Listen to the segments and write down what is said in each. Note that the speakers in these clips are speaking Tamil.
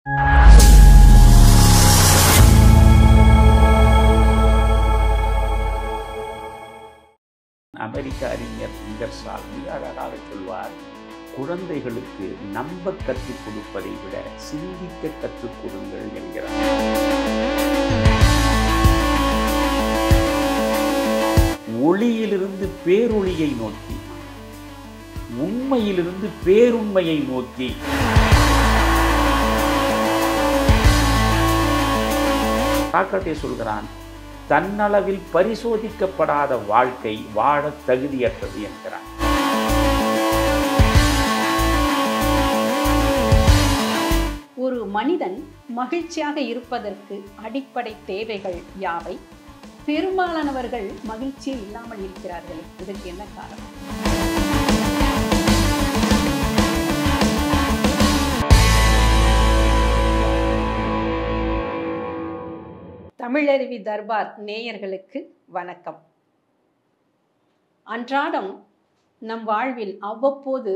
அமெரிக்க அறிஞர் இங்கர்சால் மிக அழகாக சொல்வார், குழந்தைகளுக்கு நம்ப கற்றுக் கொடுப்பதை விட சிந்திக்க கற்றுக் கொடுங்கள் என்கிறார். ஒளியிலிருந்து பேரொளியை நோக்கி, உண்மையிலிருந்து பேருண்மையை நோக்கி சாக்ரடீஸ் சொல்கிறான், தன்னளவில் பரிசோதிக்கப்படாத வாழ்க்கை வாழ தகுதியற்றது என்கிறான். ஒரு மனிதன் மகிழ்ச்சியாக இருப்பதற்கு அடிப்படை தேவைகள் யாவை? பெரும்பாலானவர்கள் மகிழ்ச்சியே இல்லாமல் இருக்கிறார்கள். இதற்கு என்ன காரணம்? தமிழருவி தர்பார் நேயர்களுக்கு வணக்கம். அன்றாடம் நம் வாழ்வில் அவ்வப்போது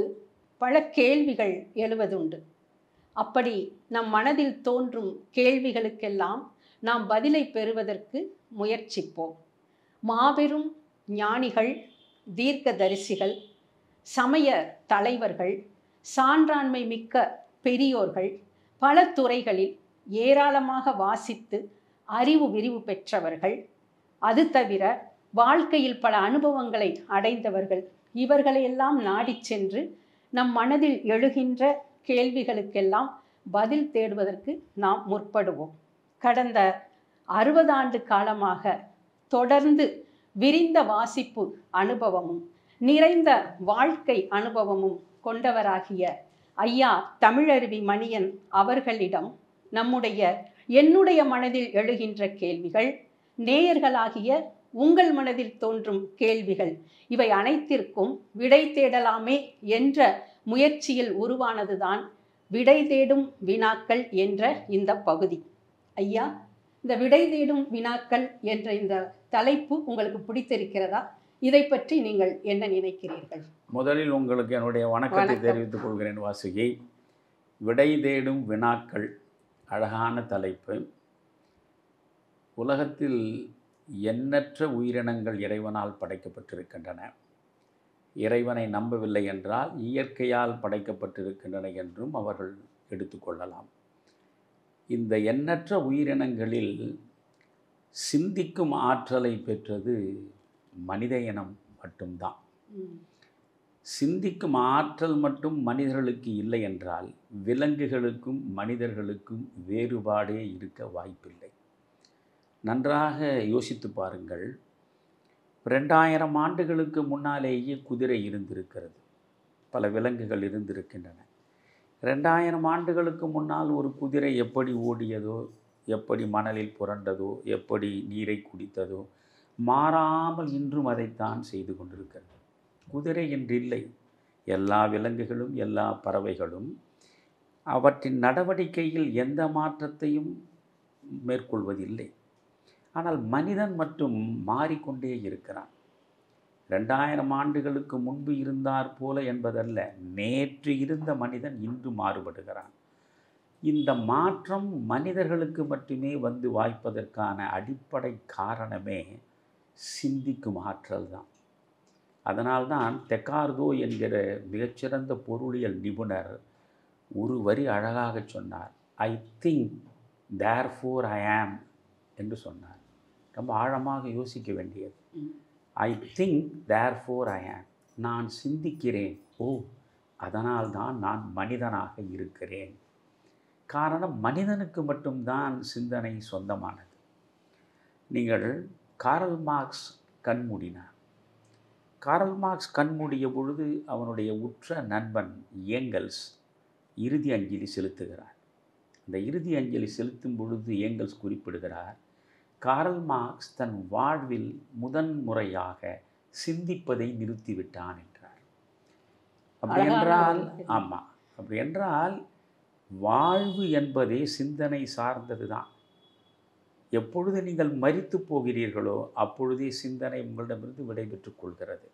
பல கேள்விகள் எழுவதுண்டு. அப்படி நம் மனதில் தோன்றும் கேள்விகளுக்கெல்லாம் நாம் பதிலை பெறுவதற்கு முயற்சிப்போம். மாபெரும் ஞானிகள், தீர்க்கதரிசிகள், சமய தலைவர்கள், சான்றாண்மை மிக்க பெரியோர்கள், பல துறைகளில் ஏராளமாக வாசித்து அறிவு விரிவு பெற்றவர்கள், அது தவிர வாழ்க்கையில் பல அனுபவங்களை அடைந்தவர்கள், இவர்களையெல்லாம் நாடி சென்று நம் மனதில் எழுகின்ற கேள்விகளுக்கெல்லாம் பதில் தேடுவதற்கு நாம் முற்படுவோம். கடந்த 60 ஆண்டு காலமாக தொடர்ந்து விரிந்த வாசிப்பு அனுபவமும் நிறைந்த வாழ்க்கை அனுபவமும் கொண்டவராகிய ஐயா தமிழருவி மணியன் அவர்களிடம் என்னுடைய மனதில் எழுகின்ற கேள்விகள், நேயர்களாகிய உங்கள் மனதில் தோன்றும் கேள்விகள், இவை அனைத்திற்கும் விடை தேடலாமே என்ற முயற்சியில் உருவானதுதான் விடை தேடும் வினாக்கள் என்ற இந்த பகுதி. ஐயா, இந்த விடை தேடும் வினாக்கள் என்ற இந்த தலைப்பு உங்களுக்கு பிடித்திருக்கிறதா? இதை பற்றி நீங்கள் என்ன நினைக்கிறீர்கள்? முதலில் உங்களுக்கு என்னுடைய வணக்கத்தை தெரிவித்துக் கொள்கிறேன் வாசுகி. விடை தேடும் வினாக்கள் அழகான தலைப்பு. உலகத்தில் எண்ணற்ற உயிரினங்கள் இறைவனால் படைக்கப்பட்டிருக்கின்றன. இறைவனை நம்பவில்லை என்றால் இயற்கையால் படைக்கப்பட்டிருக்கின்றன என்றும் அவர்கள் எடுத்துக்கொள்ளலாம். இந்த எண்ணற்ற உயிரினங்களில் சிந்திக்கும் ஆற்றலை பெற்றது மனித இனம் மட்டும்தான். சிந்திக்கும் ஆற்றல் மட்டும் மனிதர்களுக்கு இல்லை என்றால் விலங்குகளுக்கும் மனிதர்களுக்கும் வேறுபாடே இருக்க வாய்ப்பில்லை. நன்றாக யோசித்து பாருங்கள். 2000 ஆண்டுகளுக்கு முன்னாலேயே குதிரை இருந்திருக்கிறது, பல விலங்குகள் இருந்திருக்கின்றன. 2000 ஆண்டுகளுக்கு முன்னால் ஒரு குதிரை எப்படி ஓடியதோ, எப்படி மணலில் புரண்டதோ, எப்படி நீரை குடித்ததோ, மாறாமல் இன்றும் அதைத்தான் செய்து கொண்டிருக்கிறது. குதிரை என்றில்லை, எல்லா விலங்குகளும் எல்லா பறவைகளும் அவற்றின் நடவடிக்கையில் எந்த மாற்றத்தையும் மேற்கொள்வதில்லை. ஆனால் மனிதன் மட்டும் மாறிக்கொண்டே இருக்கிறான். 2000 ஆண்டுகளுக்கு முன்பு இருந்தார் போல என்பதல்ல, நேற்று இருந்த மனிதன் இன்று மாறுபடுகிறான். இந்த மாற்றம் மனிதர்களுக்கு மட்டுமே வந்து வாய்ப்பதற்கான அடிப்படை காரணமே சிந்திக்கும் ஆற்றல் தான். அதனால்தான் டெக்கார்தோ என்கிற மிகச்சிறந்த பொருளியல் நிபுணர் ஒரு வரி அழகாக சொன்னார், ஐ திங்க் தேர்ஃபோர் ஐ ஆம் என்று சொன்னார். ரொம்ப ஆழமாக யோசிக்க வேண்டியது. ஐ திங்க் தேர்ஃபோர் ஐ ஆம், நான் சிந்திக்கிறேன், ஓ அதனால்தான் நான் மனிதனாக இருக்கிறேன். காரணம், மனிதனுக்கு மட்டும்தான் சிந்தனை சொந்தமானது. நீங்கள் காரல் மார்க்ஸ் கண்மூடினார். காரல் மார்க்ஸ் கண்மூடிய பொழுது அவனுடைய உற்ற நண்பன் ஏங்கல்ஸ் இறுதி அஞ்சலி செலுத்துகிறார். அந்த இறுதி அஞ்சலி செலுத்தும் பொழுது ஏங்கல்ஸ் குறிப்பிடுகிறார், காரல் மார்க்ஸ் தன் வாழ்வில் முதன்முறையாக சிந்திப்பதை நிறுத்திவிட்டான் என்றார். அப்படி என்றால் ஆமாம், அப்படி என்றால் வாழ்வு என்பதே சிந்தனை சார்ந்தது தான். எப்பொழுது நீங்கள் மரித்து போகிறீர்களோ அப்பொழுதே சிந்தனை உங்களிடமிருந்து விடைபெற்றுக் கொள்கிறது.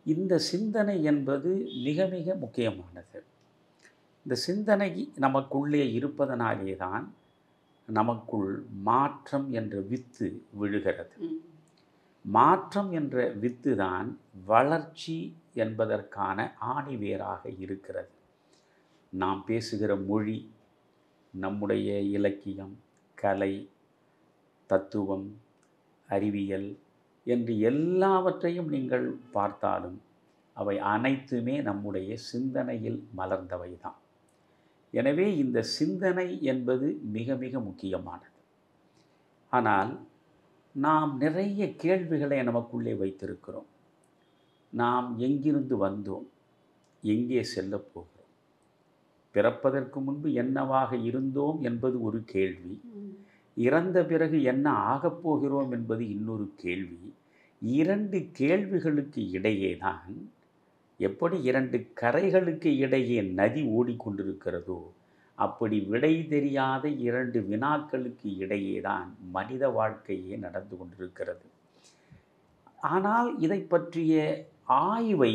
இந்த சிந்தனை என்பது மிக மிக முக்கியமானது. இந்த சிந்தனை நமக்குள்ளே இருப்பதனாலே தான் நமக்குள் மாற்றம் என்ற வித்து விழுகிறது. மாற்றம் என்ற வித்து தான் வளர்ச்சி என்பதற்கான ஆணிவேராக இருக்கிறது. நாம் பேசுகிற மொழி, நம்முடைய இலக்கியம், கலை, தத்துவம், அறிவியல் என்று எல்லாவற்றையும் நீங்கள் பார்த்தாலும் அவை அனைத்துமே நம்முடைய சிந்தனையில் மலர்ந்தவை தான். எனவே இந்த சிந்தனை என்பது மிக மிக முக்கியமானது. ஆனால் நாம் நிறைய கேள்விகளை நமக்குள்ளே வைத்திருக்கிறோம். நாம் எங்கிருந்து வந்தோம், எங்கே செல்லப் போகிறோம், பிறப்பதற்கு முன்பு என்னவாக இருந்தோம் என்பது ஒரு கேள்வி, இறந்த பிறகு என்ன ஆகப் போகிறோம் என்பது இன்னொரு கேள்வி. இரண்டு கேள்விகளுக்கு இடையே தான், எப்படி இரண்டு கரைகளுக்கு இடையே நதி ஓடிக்கொண்டிருக்கிறதோ அப்படி விடை தெரியாத இரண்டு வினாக்களுக்கு இடையே தான் மனித வாழ்க்கையே நடந்து கொண்டிருக்கிறது. ஆனால் இதை பற்றிய ஆய்வை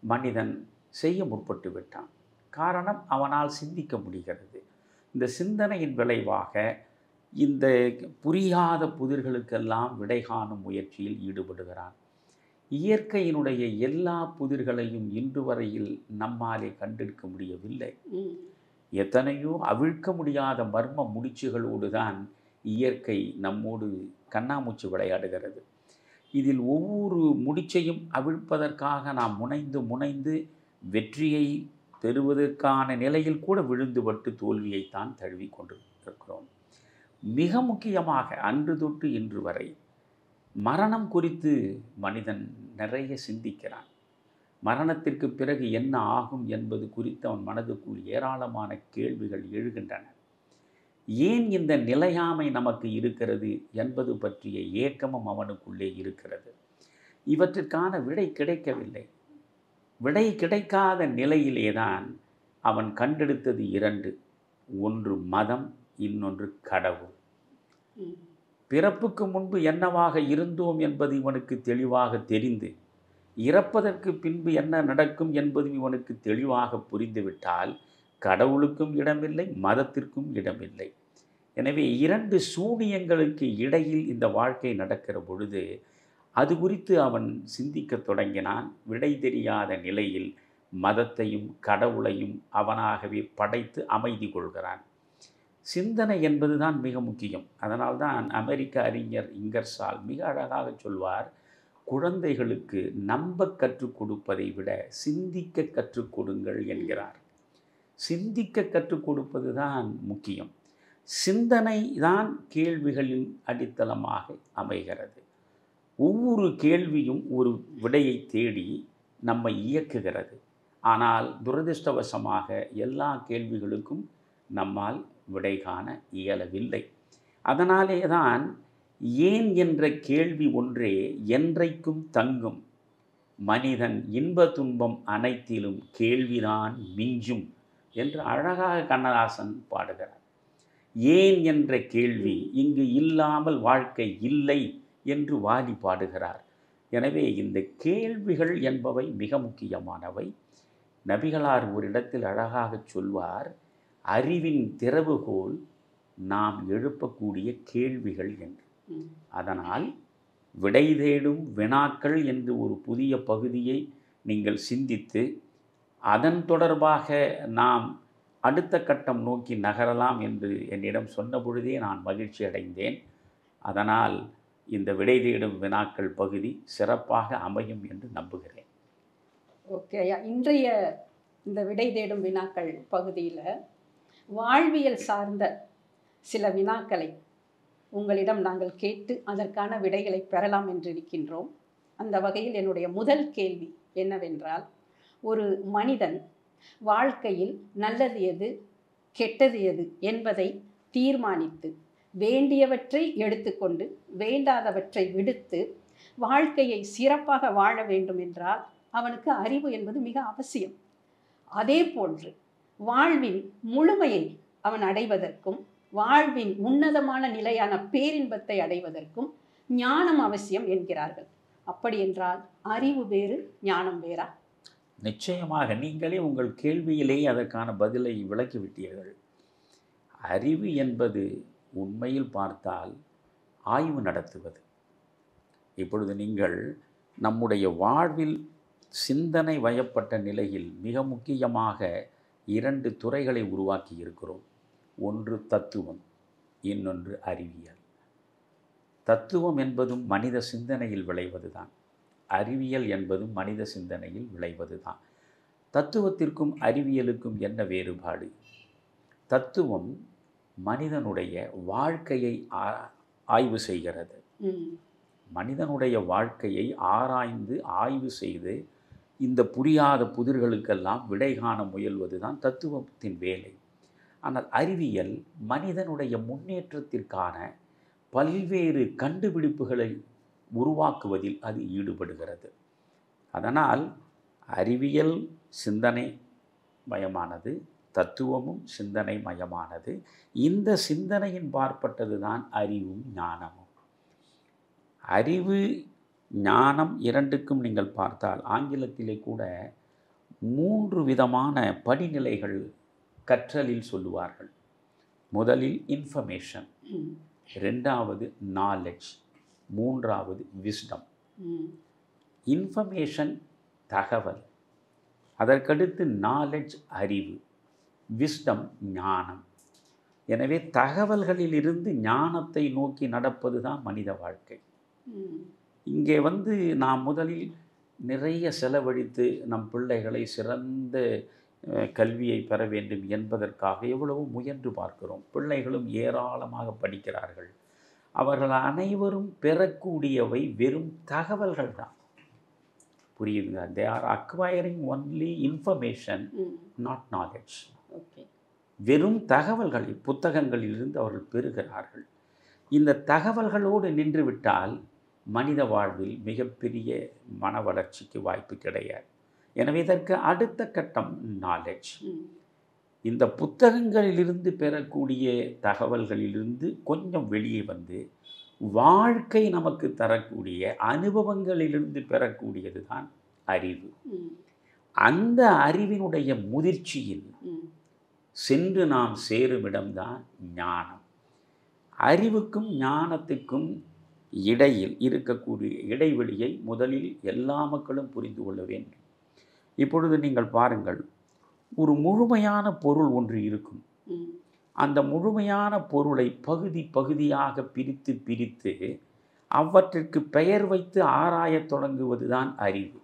மனிதன் செய்ய முற்பட்டு விட்டான். காரணம், அவனால் சிந்திக்க முடிகிறது. இந்த சிந்தனையின் விளைவாக இந்த புரியாத புதிர்களுக்கெல்லாம் விடை காணும் முயற்சியில் ஈடுபடுகிறான். இயற்கையினுடைய எல்லா புதிர்களையும் இன்று வரையில் நம்மாலே கண்டெடுக்க முடியவில்லை. எத்தனையோ அவிழ்க்க முடியாத மர்ம முடிச்சுகளோடு தான் இயற்கை நம்மோடு கண்ணாமூச்சி விளையாடுகிறது. இதில் ஒவ்வொரு முடிச்சையும் அவிழ்ப்பதற்காக நாம் முனைந்து வெற்றியை பெறுவதற்கான நிலையில் கூட விழுந்துபட்டு தோல்வியைத்தான் தழுவி கொண்டிருக்கிறோம். மிக முக்கியமாக அன்று தொட்டு இன்று வரை மரணம் குறித்து மனிதன் நிறைய சிந்திக்கிறான். மரணத்திற்கு பிறகு என்ன ஆகும் என்பது குறித்து அவன் மனதுக்குள் ஏராளமான கேள்விகள் எழுகின்றன. ஏன் இந்த நிலையாமை நமக்கு இருக்கிறது என்பது பற்றிய ஏக்கமும் அவனுக்குள்ளே இருக்கிறது. இவற்றிற்கான விடை கிடைக்கவில்லை. விடை கிடைக்காத நிலையிலேதான் அவன் கண்டெடுத்தது இரண்டு. ஒன்று மதம், இன்னொன்று கடவுள். பிறப்புக்கு முன்பு என்னவாக இருந்தோம் என்பது இவனுக்கு தெளிவாக தெரிந்து, இறப்பதற்கு பின்பு என்ன நடக்கும் என்பது இவனுக்கு தெளிவாக புரிந்துவிட்டால் கடவுளுக்கும் இடமில்லை, மதத்திற்கும் இடமில்லை. எனவே இரண்டு சூனியங்களுக்கு இடையில் இந்த வாழ்க்கை நடக்கிற பொழுது அது குறித்து அவன் சிந்திக்க தொடங்கினான். விடை தெரியாத நிலையில் மதத்தையும் கடவுளையும் அவனாகவே படைத்து அமைதி கொள்கிறான். சிந்தனை என்பது தான் மிக முக்கியம். அதனால்தான் அமெரிக்க அறிஞர் இங்கர்சால் மிக அழகாக சொல்வார், குழந்தைகளுக்கு நம்ப கற்றுக் கொடுப்பதை விட சிந்திக்க கற்றுக் கொடுங்கள் என்கிறார். சிந்திக்க கற்றுக் கொடுப்பது தான் முக்கியம். சிந்தனை தான் கேள்விகளின் அடித்தளமாக அமைகிறது. ஒவ்வொரு கேள்வியும் ஒரு விடையை தேடி நம்மை இயக்குகிறது. ஆனால் துரதிர்ஷ்டவசமாக எல்லா கேள்விகளுக்கும் நம்மால் விடை காண இயலவில்லை. அதனாலே தான் ஏன் என்ற கேள்வி ஒன்றே என்றைக்கும் தங்கும், மனிதன் இன்ப துன்பம் அனைத்திலும் கேள்விதான் மிஞ்சும் என்று அழகாக கண்ணதாசன் பாடுகிறார். ஏன் என்ற கேள்வி இங்கு இல்லாமல் வாழ்க்கை இல்லை என்று வாலி பாடுகிறார். எனவே இந்த கேள்விகள் என்பவை மிக முக்கியமானவை. நபிகளார் ஒரு இடத்தில் அழகாக சொல்வார், அறிவின் திறவுகோல் நாம் எழுப்பக்கூடிய கேள்விகள் என்று. அதனால் விடை தேடும் வினாக்கள் என்று ஒரு புதிய பகுதியை நீங்கள் சிந்தித்து அதன் தொடர்பாக நாம் அடுத்த கட்டம் நோக்கி நகரலாம் என்று என்னிடம் சொன்ன பொழுதே நான் மகிழ்ச்சி அடைந்தேன். அதனால் இந்த விடை தேடும் வினாக்கள் பகுதி சிறப்பாக அமையும் என்று நம்புகிறேன். ஓகே ஐயா, இன்றைய இந்த விடை தேடும் வினாக்கள் பகுதியில் வாழ்வியல் சார்ந்த சில வினாக்களை உங்களிடம் நாங்கள் கேட்டு அதற்கான விடைகளை பெறலாம் என்று இருக்கின்றோம். அந்த வகையில் என்னுடைய முதல் கேள்வி என்னவென்றால், ஒரு மனிதன் வாழ்க்கையில் நல்லது எது கெட்டது எது என்பதை தீர்மானித்து வேண்டியவற்றை எடுத்துக்கொண்டு வேண்டாதவற்றை விடுத்து வாழ்க்கையை சிறப்பாக வாழ வேண்டும் என்றால் அவனுக்கு அறிவு என்பது மிக அவசியம். அதே போன்று வாழ்வின் முழுமையை அவன் அடைவதற்கும் வாழ்வின் உன்னதமான நிலையான பேரின்பத்தை அடைவதற்கும் ஞானம் அவசியம் என்கிறார்கள். அப்படி என்றால் அறிவு வேறு ஞானம் வேறா? நிச்சயமாக நீங்களே உங்கள் கேள்வியிலேயே அதற்கான பதிலை விளக்கிவிட்டீர்கள். அறிவு என்பது உண்மையில் பார்த்தால் ஆய்வு நடத்துவது. இப்பொழுது நீங்கள் நம்முடைய வாழ்வில் சிந்தனை வயப்பட்ட நிலையில் மிக முக்கியமாக 2 துறைகளை உருவாக்கி இருக்கிறோம். ஒன்று தத்துவம், இன்னொன்று அறிவியல். தத்துவம் என்பதும் மனித சிந்தனையில் விளைவது தான். அறிவியல் என்பதும் மனித சிந்தனையில் விளைவது தான். தத்துவத்திற்கும் அறிவியலுக்கும் என்ன வேறுபாடு? தத்துவம் மனிதனுடைய வாழ்க்கையை ஆய்வு செய்கிறது. மனிதனுடைய வாழ்க்கையை ஆராய்ந்து ஆய்வு செய்து இந்த புரியாத புதிர்களுக்கெல்லாம் விடை காண முயல்வது தான் தத்துவத்தின் வேலை. ஆனால் அறிவியல் மனிதனுடைய முன்னேற்றத்திற்கான பல்வேறு கண்டுபிடிப்புகளை உருவாக்குவதில் அது ஈடுபடுகிறது. அதனால் அறிவியல் சிந்தனை மயமானது, தத்துவமும் சிந்தனை மயமானது. இந்த சிந்தனையின் பார்ப்பட்டது தான் அறிவும் ஞானமும். அறிவு ஞானம் இரண்டுக்கும் நீங்கள் பார்த்தால் ஆங்கிலத்திலே கூட 3 விதமான படிநிலைகள் கற்றலில் சொல்லுவார்கள். முதலில் இன்ஃபர்மேஷன், 2வது நாலெட்ஜ், 3வது விஸ்டம். இன்ஃபர்மேஷன் தகவல், அதற்கடுத்து நாலெட்ஜ் அறிவு, விஸ்டம் ஞானம். எனவே தகவல்களிலிருந்து ஞானத்தை நோக்கி நடப்பது தான் மனித வாழ்க்கை. இங்கே நாம் முதலில் நிறைய செலவழித்து நம் பிள்ளைகளை சிறந்த கல்வியை பெற வேண்டும் என்பதற்காக எவ்வளவு முயன்று பார்க்கிறோம். பிள்ளைகளும் ஏராளமாக படிக்கிறார்கள். அவர்கள் அனைவரும் பெறக்கூடியவை வெறும் தகவல்கள் தான். புரியுதுங்க? They are acquiring only information, not knowledge. வெறும் தகவல்களை புத்தகங்களிலிருந்து அவர்கள் பெறுகிறார்கள். இந்த தகவல்களோடு நின்றுவிட்டால் மனித வாழ்வில் மிகப்பெரிய மன வளர்ச்சிக்கு வாய்ப்பு கிடையாது. எனவே இதற்கு அடுத்த கட்டம் நாலெட்ஜ். இந்த புத்தகங்களிலிருந்து பெறக்கூடிய தகவல்களிலிருந்து கொஞ்சம் வெளியே வந்து வாழ்க்கை நமக்கு தரக்கூடிய அனுபவங்களிலிருந்து பெறக்கூடியது தான் அறிவு. அந்த அறிவினுடைய முதிர்ச்சியில் சென்று நாம் சேருமிடம்தான் ஞானம். அறிவுக்கும் ஞானத்துக்கும் இடையில் இருக்கக்கூடிய இடைவெளியை முதலில் எல்லா மக்களும் புரிந்து கொள்ள வேண்டும். இப்பொழுது நீங்கள் பாருங்கள், ஒரு முழுமையான பொருள் ஒன்று இருக்கும். அந்த முழுமையான பொருளை பகுதி பகுதியாக பிரித்து பிரித்து அவற்றிற்கு பெயர் வைத்து ஆராயத் தொடங்குவது தான் அறிவு.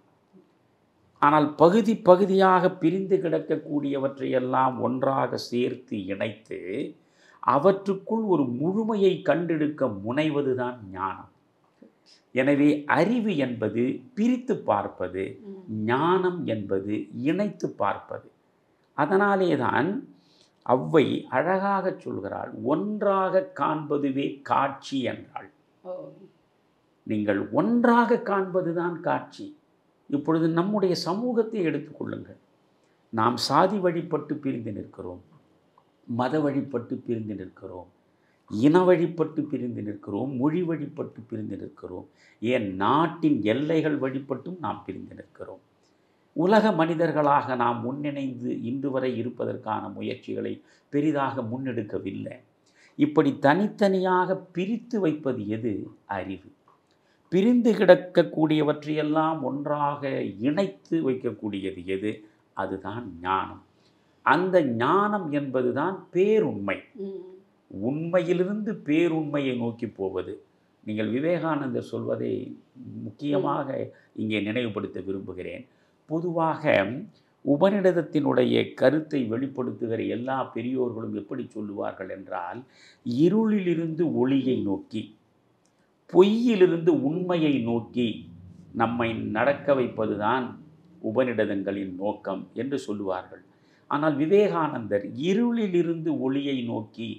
ஆனால் பகுதி பகுதியாக பிரிந்து கிடக்கக்கூடியவற்றையெல்லாம் ஒன்றாக சேர்த்து இணைத்து அவற்றுக்குள் ஒரு முழுமையை கண்டெடுக்க முனைவது தான் ஞானம். எனவே அறிவு என்பது பிரித்து பார்ப்பது, ஞானம் என்பது இணைத்து பார்ப்பது. அதனாலே தான் அவ்வை அழகாக சொல்கிறாள், ஒன்றாக காண்பதுவே காட்சி என்றாள். நீங்கள் ஒன்றாக காண்பது தான் காட்சி. இப்பொழுது நம்முடைய சமூகத்தை எடுத்துக்கொள்ளுங்கள். நாம் சாதி வழிபட்டு பிரிந்து நிற்கிறோம், மத வழிபட்டு பிரிந்து நிற்கிறோம், இன வழிபட்டு பிரிந்து நிற்கிறோம், மொழி வழிபட்டு பிரிந்து நிற்கிறோம், ஏன் நாட்டின் எல்லைகள் வழிபட்டும் நாம் பிரிந்து நிற்கிறோம். உலக மனிதர்களாக நாம் முன்னிணைந்து இன்று வரை இருப்பதற்கான முயற்சிகளை பெரிதாக முன்னெடுக்கவில்லை. இப்படி தனித்தனியாக பிரித்து வைப்பது எது? அறிவு. பிரிந்து கிடக்கக்கூடியவற்றையெல்லாம் ஒன்றாக இணைத்து வைக்கக்கூடியது எது? அதுதான் ஞானம். அந்த ஞானம் என்பதுதான் பேருண்மை. உண்மையிலிருந்து பேருண்மையை நோக்கி போவது. நீங்கள் விவேகானந்தர் சொல்வதை முக்கியமாக இங்கே நினைவுபடுத்த விரும்புகிறேன். பொதுவாக உபநிடதத்தினுடைய கருத்தை வெளிப்படுத்துகிற எல்லா பெரியோர்களும் எப்படி சொல்லுவார்கள் என்றால், இருளிலிருந்து ஒளியை நோக்கி, பொய்யிலிருந்து உண்மையை நோக்கி நம்மை நடக்க வைப்பதுதான் உபநிடதங்களின் நோக்கம் என்று சொல்லுவார்கள். ஆனால் விவேகானந்தர் இருளிலிருந்து ஒளியை நோக்கி,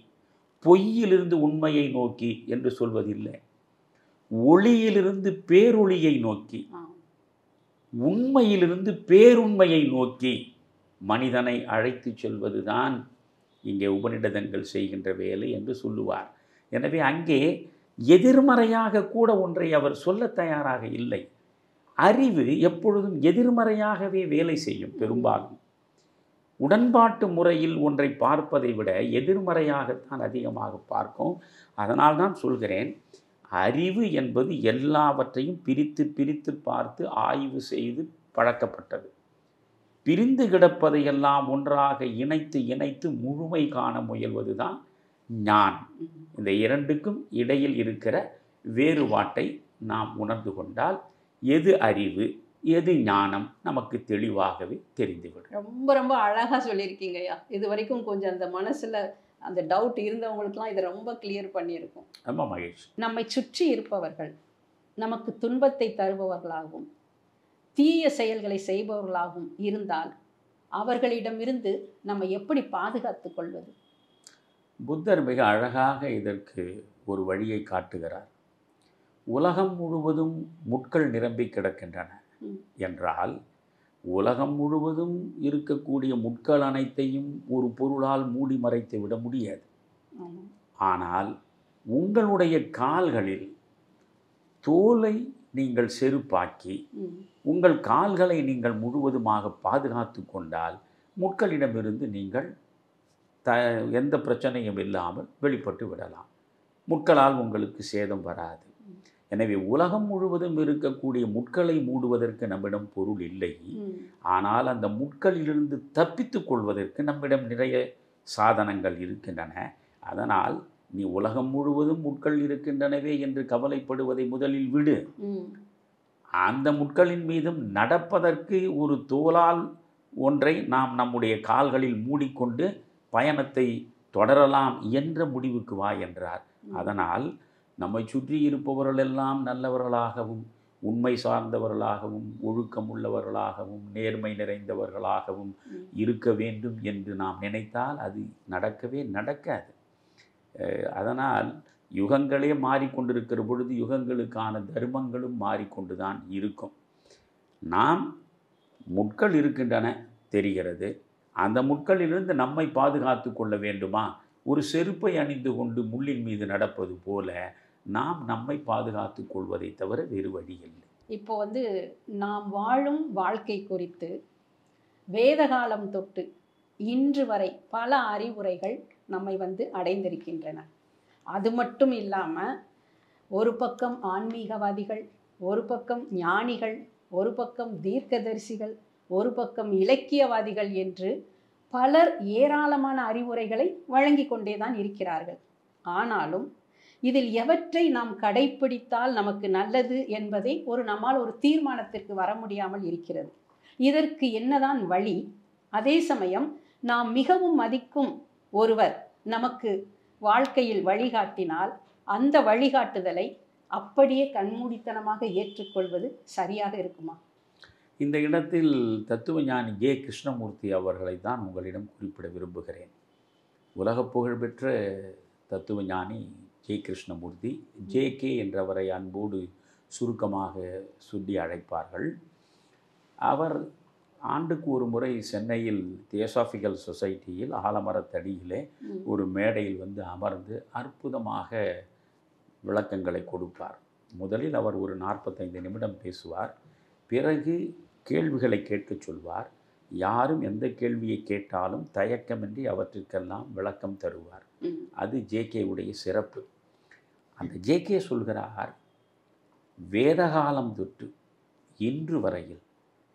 பொய்யிலிருந்து உண்மையை நோக்கி என்று சொல்வதில்லை. ஒளியிலிருந்து பேரொளியை நோக்கி, உண்மையிலிருந்து பேருண்மையை நோக்கி மனிதனை அழைத்து செல்வதுதான் இங்கே உபநிடதங்கள் செய்கின்ற வேலை என்று சொல்லுவார். எனவே அங்கே எதிர்மறையாக கூட ஒன்றை அவர் சொல்ல தயாராக இல்லை. அறிவு எப்பொழுதும் எதிர்மறையாகவே வேலை செய்யும். பெரும்பாலும் உடன்பாட்டு முறையில் ஒன்றை பார்ப்பதை விட எதிர்மறையாகத்தான் அதிகமாக பார்க்கும். அதனால் தான் சொல்கிறேன், அறிவு என்பது எல்லாவற்றையும் பிரித்து பிரித்து பார்த்து ஆய்வு செய்து பழக்கப்பட்டது. பிரிந்து கிடப்பதையெல்லாம் ஒன்றாக இணைத்து இணைத்து முழுமை காண முயல்வது தான் ஞானம். இந்த இரண்டுக்கும் இடையில் இருக்கிற வேறுபாட்டை நாம் உணர்ந்து கொண்டால் எது அறிவு எது ஞானம் நமக்கு தெளிவாகவே தெரிந்துவிடும். ரொம்ப ரொம்ப அழகாக சொல்லியிருக்கீங்க ஐயா. இது வரைக்கும் கொஞ்சம் அந்த மனசில் அந்த டவுட் இருந்தவங்களுக்குலாம் இதை ரொம்ப கிளியர் பண்ணியிருக்கும். ரொம்ப மகிழ்ச்சி. நம்மை சுற்றி இருப்பவர்கள் நமக்கு துன்பத்தை தருபவர்களாகவும் தீய செயல்களை செய்பவர்களாகவும் இருந்தால் அவர்களிடமிருந்து நம்ம எப்படி பாதுகாத்து கொள்வது? புத்தர் மிக அழகாக இதற்கு ஒரு வழியை காட்டுகிறார். உலகம் முழுவதும் முட்கள் நிரம்பி கிடக்கின்றன என்றால் உலகம் முழுவதும் இருக்கக்கூடிய முட்கள் அனைத்தையும் ஒரு பொருளால் மூடி மறைத்து விட முடியாது. ஆனால் உங்களுடைய கால்களில் தோலை நீங்கள் செருப்பாக்கி உங்கள் கால்களை நீங்கள் முழுவதுமாக பாதுகாத்து கொண்டால் முட்களிடமிருந்து நீங்கள் எந்த பிரச்சனையும் இல்லாமல் வெளிப்பட்டு விடலாம். முட்களால் உங்களுக்கு சேதம் வராது. எனவே உலகம் முழுவதும் இருக்கக்கூடிய முட்களை மூடுவதற்கு நம்மிடம் பொருள் இல்லை. ஆனால் அந்த முட்களிலிருந்து தப்பித்து கொள்வதற்கு நம்மிடம் நிறைய சாதனங்கள் இருக்கின்றன. அதனால் நீ உலகம் முழுவதும் முட்கள் இருக்கின்றனவே என்று கவலைப்படுவதை முதலில் விடு. அந்த முட்களின் மீதும் நடப்பதற்கு ஒரு தோலால் ஒன்றை நாம் நம்முடைய கால்களில் மூடிக்கொண்டு பயணத்தை தொடரலாம் என்ற முடிவுக்கு வா என்றார். அதனால் நம்மை சுற்றி இருப்பவர்களெல்லாம் நல்லவர்களாகவும் உண்மை சார்ந்தவர்களாகவும் ஒழுக்கம் உள்ளவர்களாகவும் நேர்மை நிறைந்தவர்களாகவும் இருக்க வேண்டும் என்று நாம் நினைத்தால் அது நடக்கவே நடக்காது. அதனால் யுகங்களே மாறிக்கொண்டிருக்கிற பொழுது யுகங்களுக்கான தர்மங்களும் மாறிக்கொண்டு தான் இருக்கும். நாம் முட்கள் இருக்கின்றன தெரிகிறது. அந்த முட்களிலிருந்து நம்மை பாதுகாத்து கொள்ள வேண்டுமா? ஒரு செருப்பை அணிந்து கொண்டு முள்ளின் மீது நடப்பது போல நாம் நம்மை பாதுகாத்து கொள்வதை தவிர வேறு வழி இல்லை. இப்போ நாம் வாழும் வாழ்க்கை குறித்து வேதகாலம் தொட்டு இன்று வரை பல அறிவுரைகள் நம்மை அடைந்திருக்கின்றன. அது மட்டும் இல்லாமல் ஒரு பக்கம் ஆன்மீகவாதிகள், ஒரு பக்கம் ஞானிகள், ஒரு பக்கம் தீர்க்கதரிசிகள், ஒரு பக்கம் இலக்கியவாதிகள் என்று பலர் ஏராளமான அறிவுரைகளை வழங்கி கொண்டே தான் இருக்கிறார்கள். ஆனாலும் இதில் எவற்றை நாம் கடைப்பிடித்தால் நமக்கு நல்லது என்பதை நம்மால் ஒரு தீர்மானத்திற்கு வர முடியாமல் இருக்கிறது. இதற்கு என்னதான் வழி? அதே சமயம் நாம் மிகவும் மதிக்கும் ஒருவர் நமக்கு வாழ்க்கையில் வழிகாட்டினால் அந்த வழிகாட்டுதலை அப்படியே கண்மூடித்தனமாக ஏற்றுக்கொள்வது சரியாக இருக்குமா? இந்த இடத்தில் தத்துவஞானி ஜே கிருஷ்ணமூர்த்தி அவர்களை தான் உங்களிடம் குறிப்பிட விரும்புகிறேன். உலக புகழ்பெற்ற தத்துவஞானி ஜே கிருஷ்ணமூர்த்தி, ஜே.கே. என்றவரை அன்போடு சுருக்கமாக சொல்லி அழைப்பார்கள். அவர் ஆண்டுக்கு ஒரு முறை சென்னையில் தியோசாபிக்கல் சொசைட்டியில் ஆலமரத்தடியிலே ஒரு மேடையில் அமர்ந்து அற்புதமாக விளக்கங்களை கொடுப்பார். முதலில் அவர் ஒரு 45 நிமிடம் பேசுவார். பிறகு கேள்விகளை கேட்கச் சொல்வார். யாரும் எந்த கேள்வியை கேட்டாலும் தயக்கமின்றி அவற்றிற்கெல்லாம் விளக்கம் தருவார். அது ஜே.கே.உடைய சிறப்பு. அந்த ஜே.கே. சொல்கிறார், வேதகாலம் தொட்டு இன்று வரையில்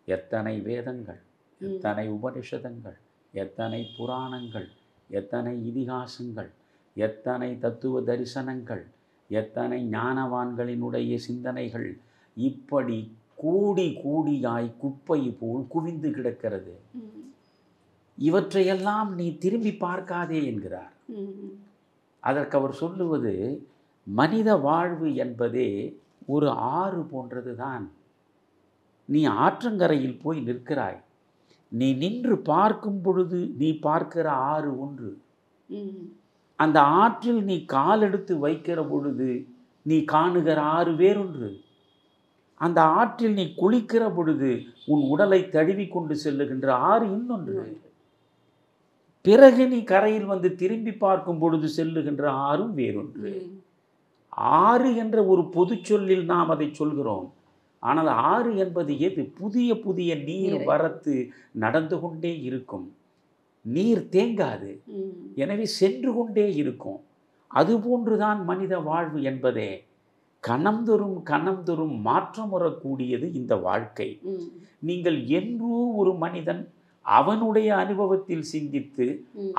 எத்தனை வேதங்கள், எத்தனை உபனிஷதங்கள், எத்தனை புராணங்கள், எத்தனை இதிகாசங்கள், எத்தனை தத்துவ தரிசனங்கள், எத்தனை ஞானவான்களினுடைய சிந்தனைகள் இப்படி கூடி கூடியாய் குப்பை போல் குவிந்து கிடக்கிறது. இவற்றையெல்லாம் நீ திரும்பி பார்க்காதே என்கிறார். அதற்கு அவர் சொல்லுவது, மனித வாழ்வு என்பதே ஒரு ஆறு போன்றது தான். நீ ஆற்றங்கரையில் போய் நிற்கிறாய். நீ நின்று பார்க்கும் பொழுது நீ பார்க்கிற ஆறு ஒன்று. அந்த ஆற்றில் நீ காலெடுத்து வைக்கிற பொழுது நீ காணுகிற ஆறு வேறொன்று. அந்த ஆற்றில் நீ குளிக்கிற பொழுது உன் உடலை தழுவி கொண்டு செல்லுகின்ற ஆறு இன்னொன்று. பிறகு நீ கரையில் திரும்பி பார்க்கும் பொழுது செல்லுகின்ற ஆறும் வேறொன்று. ஆறு என்ற ஒரு பொது சொல்லில் நாம் அதை சொல்கிறோம். ஆனால் ஆறு என்பது எது? புதிய புதிய நீர் வரத்து நடந்து கொண்டே இருக்கும். நீர் தேங்காது. எனவே சென்று கொண்டே இருக்கும். அதுபோன்றுதான் மனித வாழ்வு என்பதே. கணம்தொறும் கணம்தொறும் மாற்றம் வரக்கூடியது இந்த வாழ்க்கை. நீங்கள் என்றோ ஒரு மனிதன் அவனுடைய அனுபவத்தில் சிந்தித்து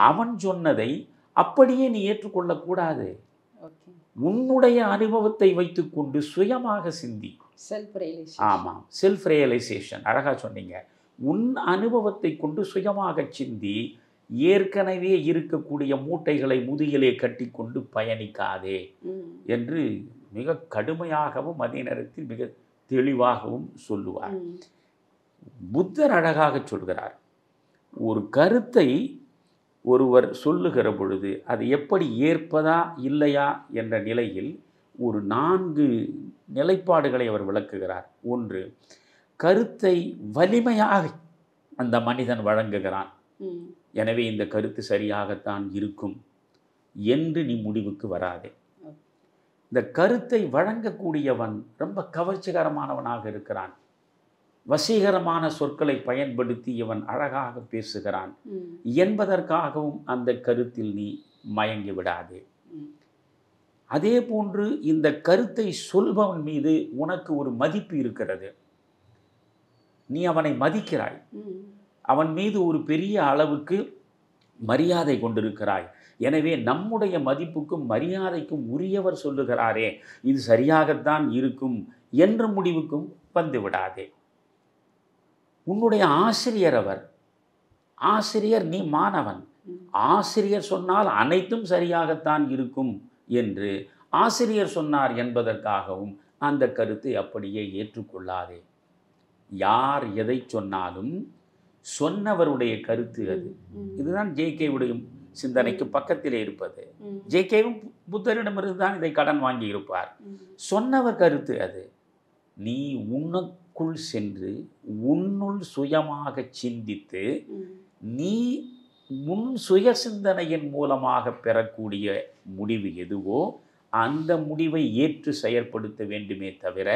அவன் சொன்னதை அப்படியே நீ ஏற்றுக்கொள்ளக்கூடாது. உன்னுடைய அனுபவத்தை வைத்துக்கொண்டு சுயமாக சிந்தி. ஆமாம், செல்ஃப் ரியலைசேஷன். அழகா சொன்னீங்க. உன் அனுபவத்தை கொண்டு சுயமாக சிந்தி. ஏற்கனவே இருக்கக்கூடிய மூட்டைகளை முதுகிலே கட்டி கொண்டு பயணிக்காதே என்று மிக கடுமையாகவும் அதே நேரத்தில் மிக தெளிவாகவும் சொல்லுவார். புத்தர் அழகாக சொல்கிறார், ஒரு கருத்தை ஒருவர் சொல்லுகிற பொழுது அது எப்படி ஏற்பதா இல்லையா என்ற நிலையில் ஒரு 4 நிலைப்பாடுகளை அவர் விளக்குகிறார். ஒன்று, கருத்தை வலிமையாக அந்த மனிதன் வழங்குகிறான். எனவே இந்த கருத்து சரியாகத்தான் இருக்கும் என்று நீ முடிவுக்கு வராதே. இந்த கருத்தை வழங்கக்கூடியவன் ரொம்ப கவர்ச்சிகரமானவனாக இருக்கிறான். வசீகரமான சொற்களை பயன்படுத்தி இவன் அழகாக பேசுகிறான் என்பதற்காகவும் அந்த கருத்தில் நீ மயங்கி விடாதே. அதே போன்று இந்த கருத்தை சொல்பவன் மீது உனக்கு ஒரு மதிப்பு இருக்கிறது. நீ அவனை மதிக்கிறாய். அவன் மீது ஒரு பெரிய அளவுக்கு மரியாதை கொண்டிருக்கிறாய். எனவே நம்முடைய மதிப்புக்கும் மரியாதைக்கும் உரியவர் சொல்லுகிறாரே, இது சரியாகத்தான் இருக்கும் என்ற முடிவுக்கும் வந்து விடாதே. உன்னுடைய ஆசிரியர் அவர். ஆசிரியர், நீ மாணவன். ஆசிரியர் சொன்னால் அனைத்தும் சரியாகத்தான் இருக்கும் என்று ஆசிரியர் சொன்னார் என்பதற்காகவும் அந்த கருத்தை அப்படியே ஏற்றுக்கொள்ளாதே. யார் எதை சொன்னாலும் சொன்னவருடைய கருத்து அது. இதுதான் ஜேகேவுடைய சிந்தனைக்கு பக்கத்திலே இருப்பது. ஜேகேவும் புத்தரிடமிருந்து தான் இதை கடன் வாங்கி இருப்பார். சொன்னவர் கருத்து அது. நீ உனக்குள் சென்று உன்னுள் சுயமாக சிந்தித்து நீ உன் சுய சிந்தனையின் மூலமாக பெறக்கூடிய முடிவு எதுவோ அந்த முடிவை ஏற்று செயற்படுத்த வேண்டுமே தவிர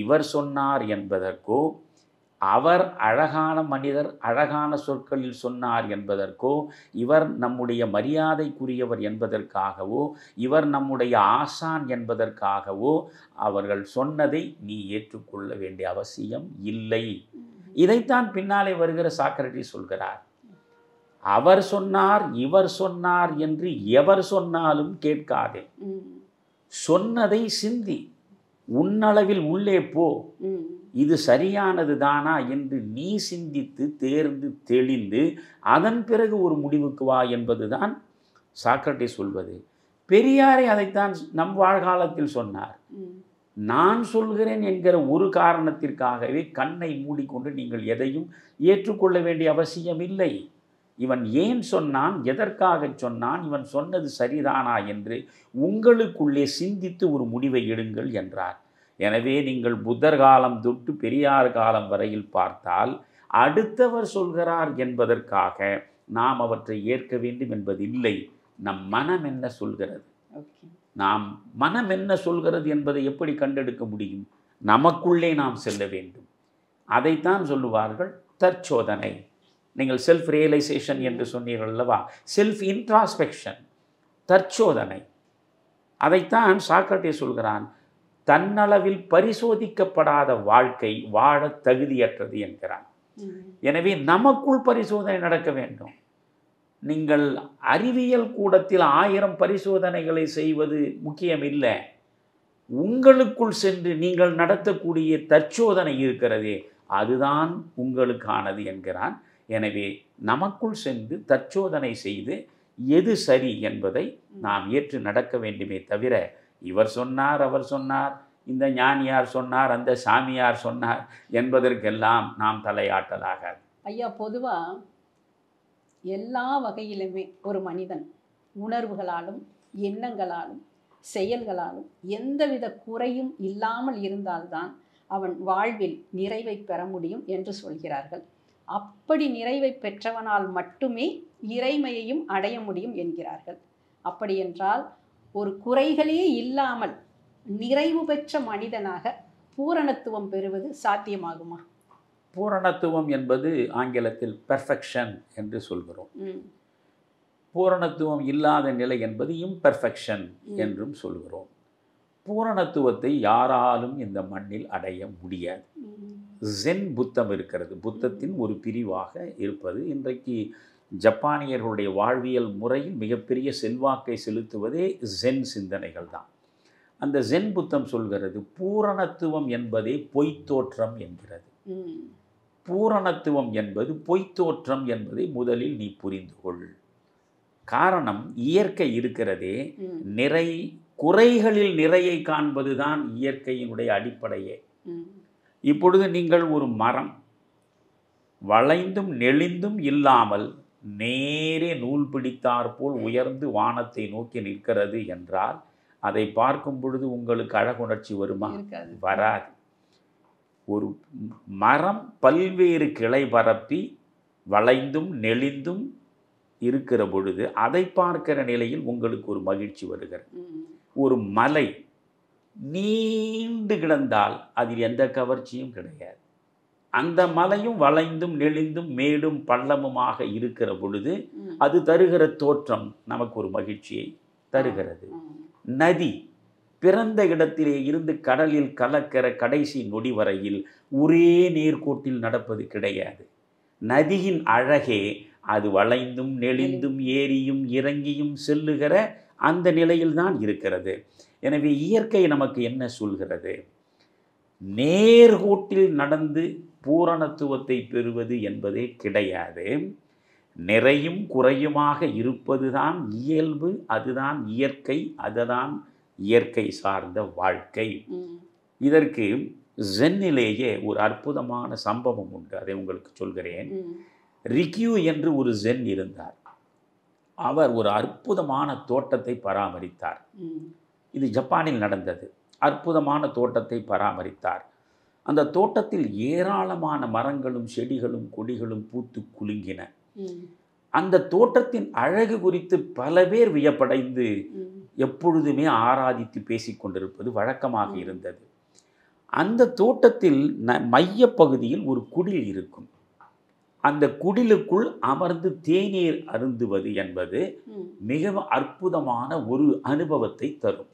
இவர் சொன்னார் என்பதற்கோ, அவர் அழகான மனிதர் அழகான சொற்களில் சொன்னார் என்பதற்கோ, இவர் நம்முடைய மரியாதைக்குரியவர் என்பதற்காகவோ, இவர் நம்முடைய ஆசான் என்பதற்காகவோ அவர்கள் சொன்னதை நீ ஏற்றுக்கொள்ள வேண்டிய அவசியம் இல்லை. இதைத்தான் பின்னாலே வருகிற சாக்ரடீஸ் சொல்கிறார். அவர் சொன்னார் இவர் சொன்னார் என்று எவர் சொன்னாலும் கேட்காதே. சொன்னதை சிந்தி, உன்னளவில் உள்ளே போ. இது சரியானது தானா என்று நீ சிந்தித்து தேர்ந்து தெளிந்து அதன் பிறகு ஒரு முடிவுக்கு வா என்பதுதான் சாக்ரடீஸ் சொல்வது. பெரியாரை அதைத்தான் நம் வாழ்காலத்தில் சொன்னார். நான் சொல்கிறேன் என்கிற ஒரு காரணத்திற்காகவே கண்ணை மூடிக்கொண்டு நீங்கள் எதையும் ஏற்றுக்கொள்ள வேண்டிய அவசியம் இல்லை. இவன் ஏன் சொன்னான், எதற்காக சொன்னான், இவன் சொன்னது சரிதானா என்று உங்களுக்குள்ளே சிந்தித்து ஒரு முடிவை எடுங்கள் என்றார். எனவே நீங்கள் புத்தர் காலம் தொட்டு பெரியார் காலம் வரையில் பார்த்தால் அடுத்தவர் சொல்கிறார் என்பதற்காக நாம் அவற்றை ஏற்க வேண்டும் என்பதில்லை. நம் மனம் என்ன சொல்கிறது, நாம் மனம் என்ன சொல்கிறது என்பதை எப்படி கண்டெடுக்க முடியும்? நமக்குள்ளே நாம் செல்ல வேண்டும். அதைத்தான் சொல்லுவார்கள் தற்சோதனை. நீங்கள் செல்ஃப் ரியலைசேஷன் என்று சொன்னீர்கள் அல்லவா, செல்ஃப் இன்ட்ராஸ்பெக்ஷன், தற்சோதனை. அதைத்தான் சாக்ரடீஸ் சொல்கிறான், தன்னளவில் பரிசோதிக்கப்படாத வாழ்க்கை வாழ தகுதியற்றது என்கிறான். எனவே நமக்குள் பரிசோதனை நடக்க வேண்டும். நீங்கள் அறிவியல் கூடத்தில் 1000 பரிசோதனைகளை செய்வது முக்கியமில்லை. உங்களுக்குள் சென்று நீங்கள் நடத்தக்கூடிய தற்சோதனை இருக்கிறதே, அதுதான் உங்களுக்கானது என்கிறான். எனவே நமக்குள் சென்று தற்சோதனை செய்து எது சரி என்பதை நாம் ஏற்று நடக்க வேண்டுமே தவிர இவர் சொன்னார் அவர் சொன்னார், இந்த ஞானியார் சொன்னார், அந்த சாமியார் சொன்னார் என்பதற்கெல்லாம் நாம் தலையாட்டலாகாது. ஐயா, பொதுவாக எல்லா வகையிலுமே ஒரு மனிதன் உணர்வுகளாலும் எண்ணங்களாலும் செயல்களாலும் எந்தவித குறையும் இல்லாமல் இருந்தால்தான் அவன் வாழ்வில் நிறைவை பெற முடியும் என்று சொல்கிறார்கள். அப்படி நிறைவை பெற்றவனால் மட்டுமே இறைமையையும் அடைய முடியும் என்கிறார்கள். அப்படியென்றால் ஒரு குறைகளே இல்லாமல் நிறைவு பெற்ற மனிதனாக பூரணத்துவம் பெறுவது சாத்தியமாகுமா? பூரணத்துவம் என்பது ஆங்கிலத்தில் பெர்ஃபெக்ஷன் என்று சொல்கிறோம். ம். பூரணத்துவம் இல்லாத நிலை என்பது இம்பெர்ஃபெக்ஷன் ம். என்றும் சொல்கிறோம். பூரணத்துவத்தை யாராலும் இந்த மண்ணில் அடைய முடியாது. ம். ஜென் புத்தம் இருக்கிறது. புத்தத்தின் ஒரு பிரிவாக இருப்பது. இன்றைக்கு ஜப்பானியர்களுடைய வாழ்வியல் முறையில் மிகப்பெரிய செல்வாக்கை செலுத்துவதே ஜென் சிந்தனைகள் தான். அந்த ஜென் புத்தம் சொல்கிறது பூரணத்துவம் என்பதே பொய்த்தோற்றம் என்கிறது. ம். பூரணத்துவம் என்பது பொய்த்தோற்றம் என்பதை முதலில் நீ புரிந்து கொள். காரணம், இயற்கை இருக்கிறதே, ம். நிறை குறைகளில் நிறையை காண்பதுதான் இயற்கையினுடைய அடிப்படையே. ம். இப்பொழுது நீங்கள் ஒரு மரம் வளைந்தும் நெளிந்தும் இல்லாமல் நேரே நூல் பிடித்தாற்போல் உயர்ந்து வானத்தை நோக்கி நிற்கிறது என்றால் அதை பார்க்கும் பொழுது உங்களுக்கு அழகுணர்ச்சி வருமா? இருக்காது. வராது. ஒரு மரம் பல்வேறு கிளை பரப்பி வளைந்தும் நெளிந்தும் இருக்கிற பொழுது அதை பார்க்கிற நிலையில் உங்களுக்கு ஒரு மகிழ்ச்சி வருகிறது. ம். ஒரு மலை நீண்டு கிடந்தால் அதில் எந்த கவர்ச்சியும் கிடையாது. அந்த மலையும் வளைந்தும் நெளிந்தும் மேடும் பள்ளமுமாக இருக்கிற பொழுது ம். அது தருகிற தோற்றம் நமக்கு ஒரு மகிழ்ச்சியை தருகிறது. ம். நதி பிறந்த இடத்திலே இருந்து கடலில் கலக்கிற கடைசி நொடி வரையில் ஒரே நேர்கோட்டில் நடப்பது கிடையாது. நதியின் அழகே அது வளைந்தும் நெளிந்தும் ஏறியும் இறங்கியும் செல்லுகிற அந்த நிலையில்தான் இருக்கிறது. எனவே இயற்கை நமக்கு என்ன சொல்கிறது? நேர்கோட்டில் நடந்து பூரணத்துவத்தை பெறுவது என்பதே கிடையாது. நிறையும் குறையுமாக இருப்பதுதான் இயல்பு, அதுதான் இயற்கை, அதுதான் இயற்கை சார்ந்த வாழ்க்கை. ம். இதற்கு ஜென்னிலேயே ஒரு அற்புதமான சம்பவம் உண்டு. அதை உங்களுக்கு சொல்கிறேன். ம். ரிக்யூ என்று ஒரு ஜென் இருந்தார். அவர் ஒரு அற்புதமான தோட்டத்தை பராமரித்தார். ம். இது ஜப்பானில் நடந்தது. அற்புதமான தோட்டத்தை பராமரித்தார். அந்த தோட்டத்தில் ஏராளமான மரங்களும் செடிகளும் கொடிகளும் பூத்து குலுங்கின. ம். அந்த தோட்டத்தின் அழகு குறித்து பல பேர் வியப்படைந்து ம். எப்பொழுதுமே ஆராதித்து பேசிக்கொண்டிருப்பது வழக்கமாக இருந்தது. அந்த தோட்டத்தில் மையப்பகுதியில் ஒரு குடில் இருக்கும். அந்த குடிலுக்குள் அமர்ந்து தேநீர் அருந்துவது என்பது ம். மிகவும் அற்புதமான ஒரு அனுபவத்தை தரும்.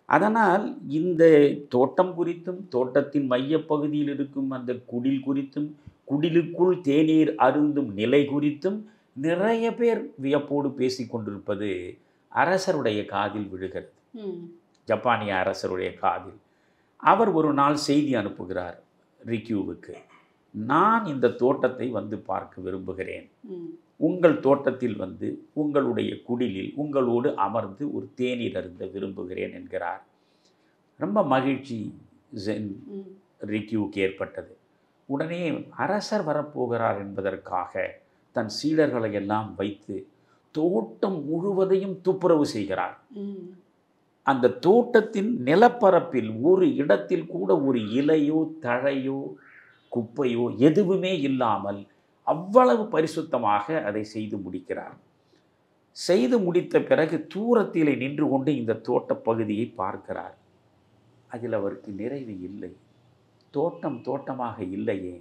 அதனால் இந்த தோட்டம் குறித்தும் தோட்டத்தின் மையப்பகுதியில் இருக்கும் அந்த குடில் குறித்தும் குடிலுக்குள் தேநீர் அருந்தும் நிலை குறித்தும் நிறைய பேர் வியப்போடு பேசி கொண்டிருப்பது அரசருடைய காதில் விழுகிறது. ம். ஜப்பானிய அரசருடைய காதில். அவர் ஒரு நாள் செய்தி அனுப்புகிறார் ரிக்யூவுக்கு. நான் இந்த தோட்டத்தை வந்து பார்க்க விரும்புகிறேன். ம். உங்கள் தோட்டத்தில் வந்து உங்களுடைய குடிலில் உங்களோடு அமர்ந்து ஒரு தேநீர் அருந்த விரும்புகிறேன் என்கிறார். ரொம்ப மகிழ்ச்சி ஜென் ம். ரிக்யூவுக்கு ஏற்பட்டது. உடனே அரசர் வரப்போகிறார் என்பதற்காக தன் சீடர்களை எல்லாம் வைத்து தோட்டம் முழுவதையும் துப்புரவு செய்கிறார். ம். அந்த தோட்டத்தின் நிலப்பரப்பில் ஒரு இடத்தில் கூட ஒரு இலையோ தழையோ குப்பையோ எதுவுமே இல்லாமல் அவ்வளவு பரிசுத்தமாக அதை செய்து முடிக்கிறார். செய்து முடித்த பிறகு தூரத்திலே நின்று கொண்டு இந்த தோட்ட பகுதியை பார்க்கிறார். அதில் அவருக்கு நிறைவு இல்லை. தோட்டம் தோட்டமாக இல்லையே,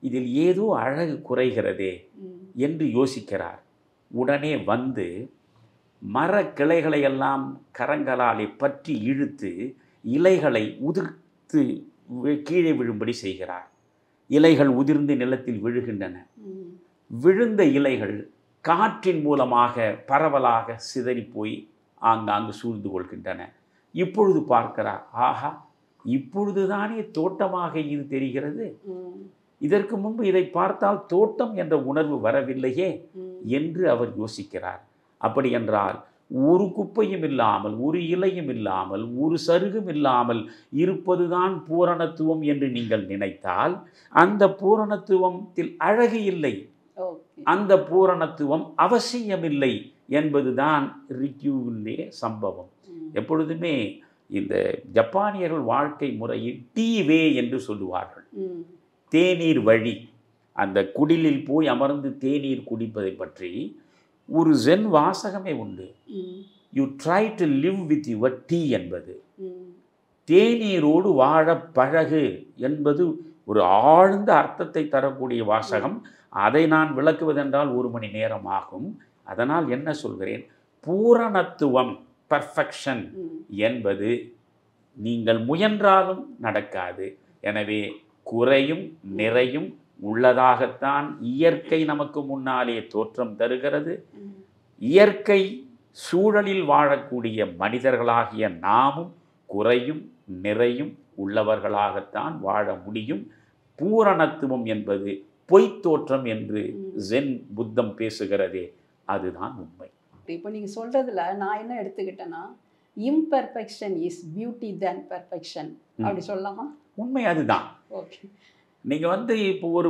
இதில் ஏதோ அழகு குறைகிறதே ம். என்று யோசிக்கிறார். உடனே வந்து மரக்கிளைகளை எல்லாம் கரங்களாலே பற்றி இழுத்து இலைகளை உதிர்த்து கீழே விழும்படி செய்கிறார். இலைகள் உதிர்ந்து நிலத்தில் விழுகின்றன. ம். விழுந்த இலைகள் காற்றின் மூலமாக பரவலாக சிதறி போய் ஆங்காங்கு சூழ்ந்து கொள்கின்றன. இப்பொழுது பார்க்கிறார், ஆஹா, இப்பொழுதுதானே தோட்டமாக இது தெரிகிறது. ம். இதற்கு முன்பு இதை பார்த்தால் தோட்டம் என்ற உணர்வு வரவில்லையே ம். என்று அவர் யோசிக்கிறார். அப்படி என்றால் ஒரு குப்பையும் இல்லாமல், ஒரு இலையும் இல்லாமல், ஒரு சருகும் இல்லாமல் இருப்பதுதான் பூரணத்துவம் என்று நீங்கள் நினைத்தால் அந்த பூரணத்துவத்தில் அழகு இல்லை, ஓகே. அந்த பூரணத்துவம் அவசியமில்லை என்பதுதான் ரிக்யூவிலே சம்பவம். ம். எப்பொழுதுமே இந்த ஜப்பானியர்கள் வாழ்க்கை முறையில் டீ வே என்று சொல்லுவார்கள். ம். தேநீர் வழி. அந்த குடிலில் போய் அமர்ந்து தேநீர் குடிப்பதை பற்றி ஒரு ஜென் வாசகமே உண்டு. ம். You try to live with your tea என்பது. ம். தேநீரோடு வாழ பழகு என்பது ஒரு ஆழ்ந்த அர்த்தத்தை தரக்கூடிய வாசகம். அதை நான் விளக்குவதென்றால் 1 மணி நேரம் ஆகும். அதனால் என்ன சொல்கிறேன், பூரணத்துவம் பர்ஃபெக்ஷன் என்பது நீங்கள் முயன்றாலும் நடக்காது. எனவே குறையும் நிறையும் உள்ளதாகத்தான் இயற்கை நமக்கு முன்னாலே தோற்றம் தருகிறது. இயற்கை சூழலில் வாழக்கூடிய மனிதர்களாகிய நாமும் குறையும் நிறையும் உள்ளவர்களாகத்தான் வாழ முடியும். பூரணத்துவம் என்பது பொய்த் தோற்றம் என்று ஜென் புத்தம் பேசுகிறதே, அதுதான் உண்மை. இப்போ நீங்க சொல்றதுல நான் என்ன எடுத்துக்கிட்டேன்னா, imperfection is beauty than perfection அப்படி சொல்லலாமா? உண்மை அதுதான். ஓகே. நீங்கள் இப்போ ஒரு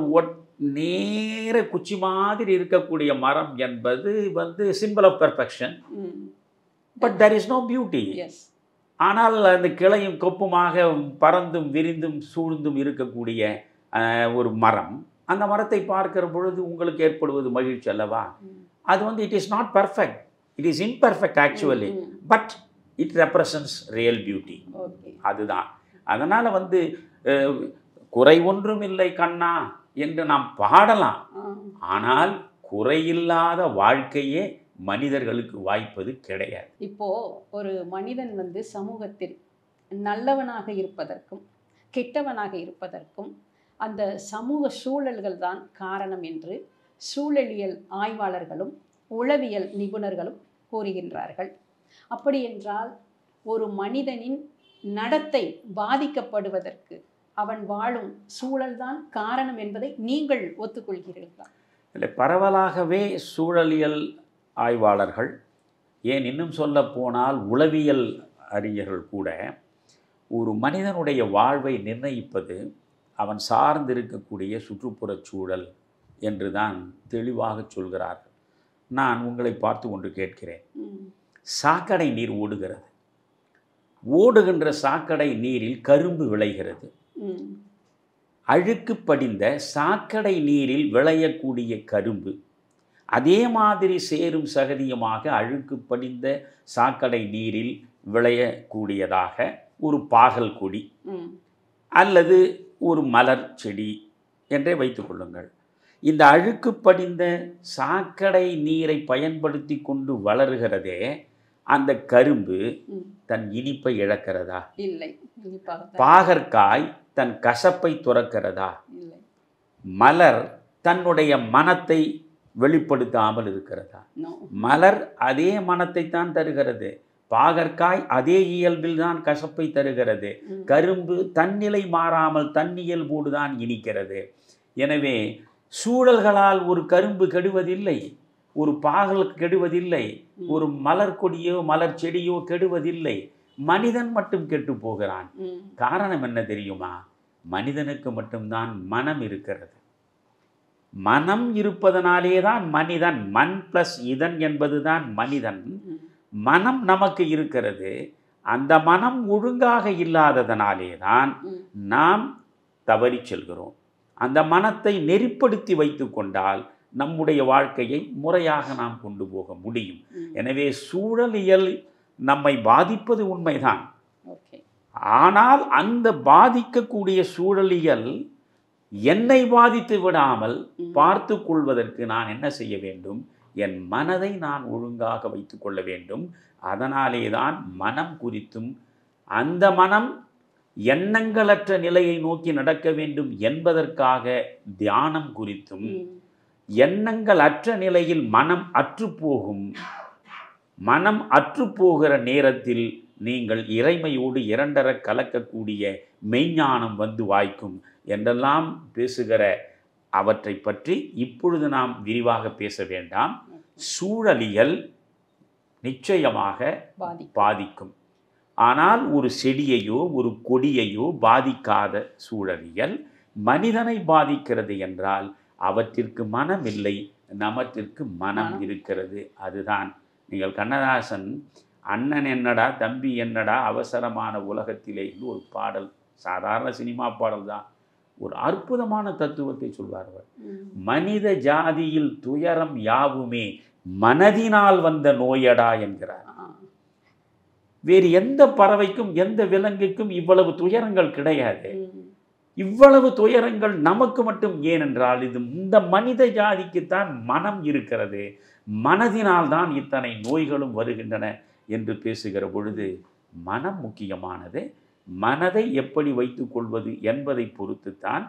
நேர குச்சி மாதிரி இருக்கக்கூடிய மரம் என்பது simple of perfection. But there is no beauty. ஆனால் அந்த கிளையும் கொப்புமாக பறந்தும் விரிந்தும் சூழ்ந்தும் இருக்கக்கூடிய ஒரு மரம், அந்த மரத்தை பார்க்கிற பொழுது உங்களுக்கு ஏற்படுவது மகிழ்ச்சி அல்லவா? அது it is not perfect, it is imperfect actually, but it represents real beauty. அதுதான். அதனால் குறை ஒன்றும் இல்லை கண்ணா என்று நாம் பாடலாம், ஆனால் குறையில்லாத வாழ்க்கையே மனிதர்களுக்கு வாய்ப்பது கிடையாது. இப்போ ஒரு மனிதன் சமூகத்தில் நல்லவனாக இருப்பதற்கும் கெட்டவனாக இருப்பதற்கும் அந்த சமூக சூழல்கள் தான் காரணம் என்று சூழலியல் ஆய்வாளர்களும் உளவியல் நிபுணர்களும் கூறுகின்றார்கள். அப்படி என்றால் ஒரு மனிதனின் நடத்தை பாதிக்கப்படுவதற்கு அவன் வாழும் சூழல்தான் காரணம் என்பதை நீங்கள் ஒத்துக்கொள்கிறீர்களா? இல்லை, பரவலாகவே சூழலியல் ஆய்வாளர்கள், ஏன் இன்னும் சொல்ல போனால் உளவியல் அறிஞர்கள் கூட ஒரு மனிதனுடைய வாழ்வை நிர்ணயிப்பது அவன் சார்ந்திருக்கக்கூடிய சுற்றுப்புறச் சூழல் என்று தான் தெளிவாக சொல்கிறார்கள். நான் உங்களை பார்த்து கொண்டு கேட்கிறேன், சாக்கடை நீர் ஓடுகிறது, ஓடுகின்ற சாக்கடை நீரில் கரும்பு விளைகிறது. அழுக்கு படிந்த சாக்கடை நீரில் விளையக்கூடிய கரும்பு அதே மாதிரி சேரும் சகதியமாக அழுக்கு படிந்த சாக்கடை நீரில் விளையக்கூடியதாக ஒரு பாகல் கொடி அல்லது ஒரு மலர் செடி என்றே வைத்துக் கொள்ளுங்கள். இந்த அழுக்கு படிந்த சாக்கடை நீரை பயன்படுத்தி கொண்டு வளர்கிறதே அந்த கரும்பு தன் இனிப்பை இழக்கிறதா? இல்லை. பாகற்காய் தன் கசப்பை துறக்கிறதா? இல்லை. மலர் தன்னுடைய மனத்தை வெளிப்படுத்தாமல் இருக்கிறதா? மலர் அதே மனத்தை தான் தருகிறது, பாகற்காய் அதே இயல்பில் தான் கசப்பை தருகிறது, கரும்பு தன்னிலை மாறாமல் தன்னியல்போடு தான் இனிக்கிறது. எனவே சூழல்களால் ஒரு கரும்பு கெடுவதில்லை, ஒரு பாகல் கெடுவதில்லை, ஒரு மலர் கொடியோ மலர் செடியோ கெடுவதில்லை, மனிதன் மட்டும் கெட்டு போகிறான். காரணம் என்ன தெரியுமா? மனிதனுக்கு மட்டும்தான் மனம் இருக்கிறது. மனம் இருப்பதனாலே தான் மனிதன், மண் பிளஸ் இதன் என்பதுதான் மனிதன். மனம் நமக்கு இருக்கிறது. அந்த மனம் ஒழுங்காக இல்லாததனாலே தான் நாம் தவறி செல்கிறோம். அந்த மனத்தை நெறிப்படுத்தி வைத்து கொண்டால் நம்முடைய வாழ்க்கையை முறையாக நாம் கொண்டு போக முடியும். எனவே சூழலியல் நம்மை பாதிப்பது உண்மைதான். ஆனால் அந்த பாதிக்கக்கூடிய சூழலியல் என்னை பாதித்து விடாமல் பார்த்து கொள்வதற்கு நான் என்ன செய்ய வேண்டும்? என் மனதை நான் ஒழுங்காக வைத்து கொள்ள வேண்டும். அதனாலே தான் மனம் குறித்தும் அந்த மனம் எண்ணங்களற்ற நிலையை நோக்கி நடக்க வேண்டும் என்பதற்காக தியானம் குறித்தும், எண்ணங்கள் அற்ற நிலையில் மனம் அற்றுப்போகும், மனம் அற்றுப்போகிற நேரத்தில் நீங்கள் இறைமையோடு இரண்டர கலக்கக்கூடிய மெய்ஞானம் வாய்க்கும் என்றெல்லாம் பேசுகிற அவற்றை பற்றி இப்பொழுது நாம் விரிவாக பேச வேண்டாம். சூழலியல் நிச்சயமாக பாதிக்கும். ஆனால் ஒரு செடியையோ ஒரு கொடியையோ பாதிக்காத சூழலியல் மனிதனை பாதிக்கிறது என்றால் அவற்றிற்கு மனம் இல்லை, நமத்திற்கு மனம் இருக்கிறது. அதுதான் நீங்கள் கண்ணதாசன் அண்ணன் என்னடா தம்பி என்னடா அவசரமான உலகத்திலே ஒரு பாடல், சாதாரண சினிமா பாடல் தான், ஒரு அற்புதமான தத்துவத்தை சொல்வார்கள். மனித ஜாதியில் துயரம் யாவுமே மனதினால் வந்த நோயடா என்கிறார். வேறு எந்த பறவைக்கும் எந்த விலங்குக்கும் இவ்வளவு துயரங்கள் கிடையாது. இவ்வளவு துயரங்கள் நமக்கு மட்டும் ஏனென்றால் இந்த மனித ஜாதிக்குத்தான் மனம் இருக்கிறது. மனதினால் தான் இத்தனை நோய்களும் வருகின்றன என்று பேசுகிற பொழுது மனம் முக்கியமானது. மனதை எப்படி வைத்துக் கொள்வது என்பதை பொறுத்துத்தான்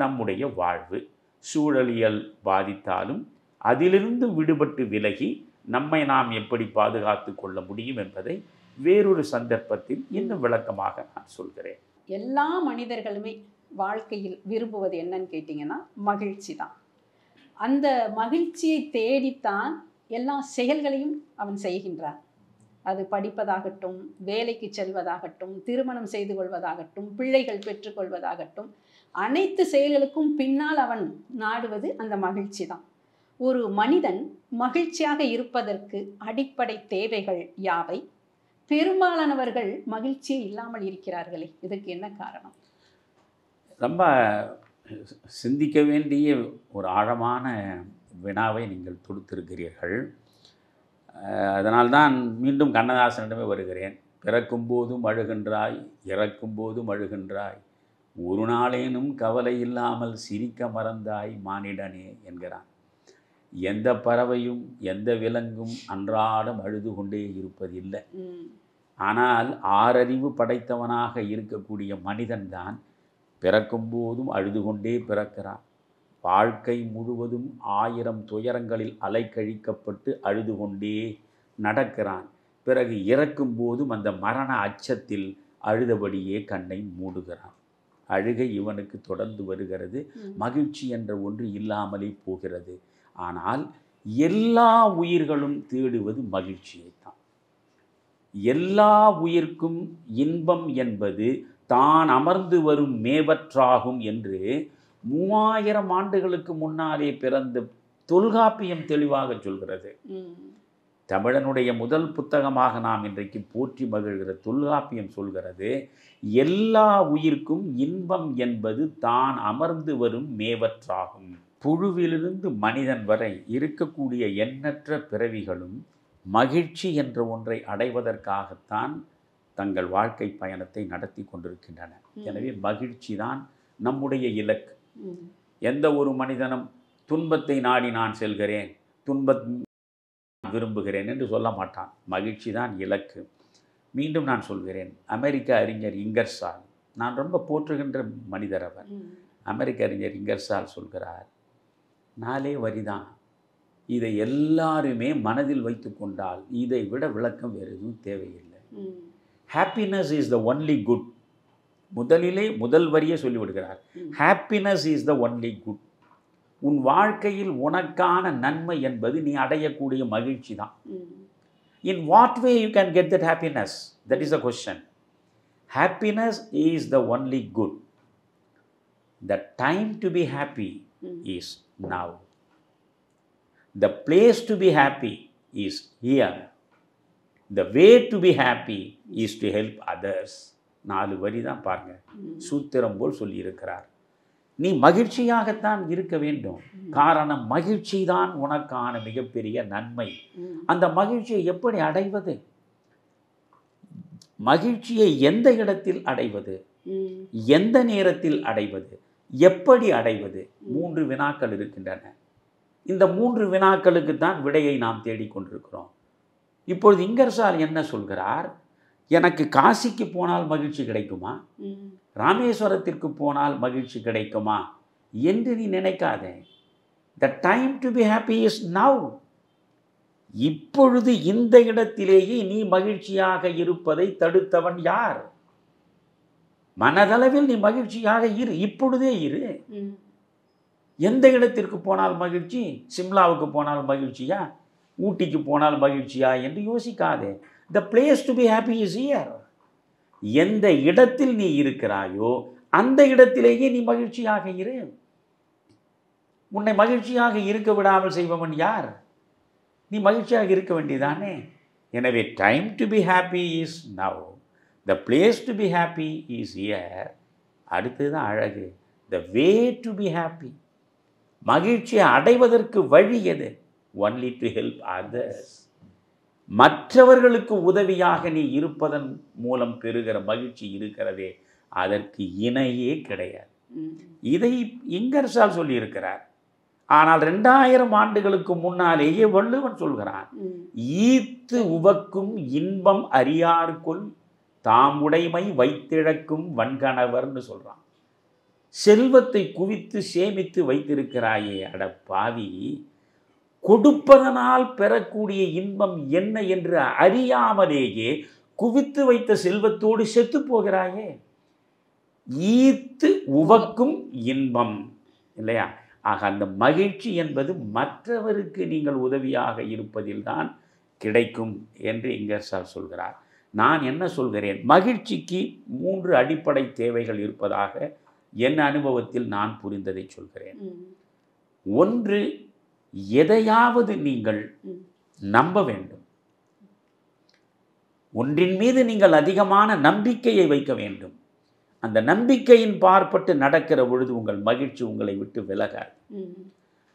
நம்முடைய வாழ்வு. சூழலியல் பாதித்தாலும் அதிலிருந்து விடுபட்டு விலகி நம்மை நாம் எப்படி பாதுகாத்து கொள்ள முடியும் என்பதை வேறொரு சந்தர்ப்பத்தில் இன்னும் விளக்கமாக நான் சொல்கிறேன். எல்லா மனிதர்களுமே வாழ்க்கையில் விரும்புவது என்னன்னு கேட்டிங்கன்னா மகிழ்ச்சி தான். அந்த மகிழ்ச்சியை தேடித்தான் எல்லா செயல்களையும் அவன் செய்கின்றான். அது படிப்பதாகட்டும், வேலைக்கு செல்வதாகட்டும், திருமணம் செய்து கொள்வதாகட்டும், பிள்ளைகள் பெற்றுக்கொள்வதாகட்டும், அனைத்து செயல்களுக்கும் பின்னால் அவன் நாடுவது அந்த மகிழ்ச்சி தான். ஒரு மனிதன் மகிழ்ச்சியாக இருப்பதற்கு அடிப்படை தேவைகள் யாவை? பெரும்பாலானவர்கள் மகிழ்ச்சியே இல்லாமல் இருக்கிறார்களே, இதற்கு என்ன காரணம்? ரொம்ப சிந்திக்க வேண்டிய ஒரு ஆழமான வினாவை நீங்கள் தொடுத்திருக்கிறீர்கள். அதனால்தான் மீண்டும் கண்ணதாசனிடமே வருகிறேன். பிறக்கும் போதும் அழுகின்றாய், இறக்கும் போதும் அழுகின்றாய், ஒரு நாளேனும் கவலை இல்லாமல் சிரிக்க மறந்தாய் மானிடனே என்கிறான். எந்த பறவையும் எந்த விலங்கும் அன்றாடம் அழுது கொண்டே இருப்பதில்லை. ஆனால் ஆறறிவு படைத்தவனாக இருக்கக்கூடிய மனிதன்தான் பிறக்கும் போதும் அழுது கொண்டே பிறக்கிறான். வாழ்க்கை முழுவதும் 1000 துயரங்களில் அலைக்கழிக்கப்பட்டு அழுது கொண்டே நடக்கிறான். பிறகு இறக்கும் போதும் அந்த மரண அச்சத்தில் அழுதபடியே கண்ணை மூடுகிறான். அழுகை இவனுக்கு தொடர்ந்து வருகிறது. மகிழ்ச்சி என்ற ஒன்று இல்லாமலே போகிறது. ஆனால் எல்லா உயிர்களும் தேடுவது மகிழ்ச்சியைத்தான். எல்லா உயிர்க்கும் இன்பம் என்பது தான் அமர்ந்து வரும் மேவற்றாகும் என்று 3000 ஆண்டுகளுக்கு முன்னாலே பிறந்த தொல்காப்பியம் தெளிவாக சொல்கிறது. தமிழனுடைய முதல் புத்தகமாக நாம் இன்றைக்கு போற்றி மகிழ்கிற தொல்காப்பியம் சொல்கிறது, எல்லா உயிர்க்கும் இன்பம் என்பது தான் அமர்ந்து வரும் மேவற்றாகும். புழுவிலிருந்து மனிதன் வரை இருக்கக்கூடிய எண்ணற்ற பிறவிகளும் மகிழ்ச்சி என்ற ஒன்றை அடைவதற்காகத்தான் தங்கள் வாழ்க்கை பயணத்தை நடத்தி கொண்டிருக்கின்றன. எனவே மகிழ்ச்சி தான் நம்முடைய இலக்கு. எந்த ஒரு மனிதனும் துன்பத்தை நாடி நான் செல்கிறேன், துன்பத்தை விரும்புகிறேன் என்று சொல்ல மாட்டான். மகிழ்ச்சி தான் இலக்கு. மீண்டும் நான் சொல்கிறேன், அமெரிக்க அறிஞர் இங்கர்சால், நான் ரொம்ப போற்றுகின்ற மனிதர் அவர். அமெரிக்க அறிஞர் இங்கர்சால் சொல்கிறார், 4 வரிதான், இதை எல்லாருமே மனதில் வைத்து கொண்டால் இதை விட விளக்கம் வேறு எதுவும் தேவையில்லை. Happiness is the only good. முதல் வரியே சொல்லிவிடுகிறார், happiness is the only good. உன் வாழ்க்கையில் உனக்கான நன்மை என்பது நீ அடையக்கூடிய மகிழ்ச்சி தான். In what way you can get that happiness? That is the question. Happiness is the only good. The time to be happy is now. The place to be happy is here. The way to be happy is to help others. 4 வரி தான் பாருங்க, சூத்திரம் போல் சொல்லியிருக்கிறார். நீ மகிழ்ச்சியாகத்தான் இருக்க வேண்டும். காரணம், மகிழ்ச்சி தான் உனக்கான மிகப்பெரிய நன்மை. அந்த மகிழ்ச்சியை எப்படி அடைவது? மகிழ்ச்சியை எந்த இடத்தில் அடைவது, எந்த நேரத்தில் அடைவது, எப்படி அடைவது? 3 வினாக்கள் இருக்கின்றன. இந்த 3 வினாக்களுக்கு தான் விடையை நாம் தேடிக்கொண்டிருக்கிறோம். இப்பொழுது இங்கர்சால் என்ன சொல்கிறார்? எனக்கு காசிக்கு போனால் மகிழ்ச்சி கிடைக்குமா, ராமேஸ்வரத்திற்கு போனால் மகிழ்ச்சி கிடைக்குமா என்று நீ நினைக்காதே. த time to be happy is now. இப்பொழுது இந்த இடத்திலேயே நீ மகிழ்ச்சியாக இருப்பதை தடுத்தவன் யார்? மனதளவில் நீ மகிழ்ச்சியாக இரு, இப்பொழுதே இரு. எந்த இடத்திற்கு போனால் மகிழ்ச்சி? சிம்லாவுக்கு போனால் மகிழ்ச்சியா, ஊட்டிக்கு போனால் மகிழ்ச்சியா என்று யோசிக்காதே. The place to be happy is here. எந்த இடத்தில் நீ இருக்கிறாயோ அந்த இடத்திலேயே நீ மகிழ்ச்சியாக இரு. உன்னை மகிழ்ச்சியாக இருக்க விடாமல் செய்பவன் யார்? நீ மகிழ்ச்சியாக இருக்க வேண்டியதானே. எனவே time to be happy is now. The place to be happy is here. அடுத்தது தான் அழகு. த வே டு பி ஹாப்பி. மகிழ்ச்சியை அடைவதற்கு வழி எது? Only to help others. மற்றவர்களுக்கு உதவியாக நீ இருப்பதன் மூலம் பெறுகிற மகிழ்ச்சி இருக்கிறதே, அதற்கு இணையே கிடையாது. இதை இங்கர்சால் சொல்லியிருக்கிறார். ஆனால் 2000 ஆண்டுகளுக்கு முன்னாலேயே வள்ளுவன் சொல்கிறான், ஈத்து உவக்கும் இன்பம் அறியார்கொல் தாமுடைமை வைத்திழக்கும் வன்கணவர்னு சொல்றான். செல்வத்தை குவித்து சேமித்து வைத்திருக்கிறாயே, அட பாவி, கொடுப்பதனால் பெறக்கூடிய இன்பம் என்ன என்று அறியாமலேயே குவித்து வைத்த செல்வத்தோடு செத்து போகிறாயே. ஈத்து உவக்கும் இன்பம் இல்லையா? ஆக அந்த மகிழ்ச்சி என்பது மற்றவருக்கு நீங்கள் உதவியாக இருப்பதில்தான் கிடைக்கும் என்று இங்கர்சால் சொல்கிறார். நான் என்ன சொல்கிறேன், மகிழ்ச்சிக்கு 3 அடிப்படை தேவைகள் இருப்பதாக என் அனுபவத்தில் நான் புரிந்ததை சொல்கிறேன். ஒன்று, எதையாவது நீங்கள் நம்ப வேண்டும். ஒன்றின் மீது நீங்கள் அதிகமான நம்பிக்கையை வைக்க வேண்டும். அந்த நம்பிக்கையின் பார்ப்பட்டு நடக்கிற பொழுது உங்கள் மகிழ்ச்சி உங்களை விட்டு விலகாது.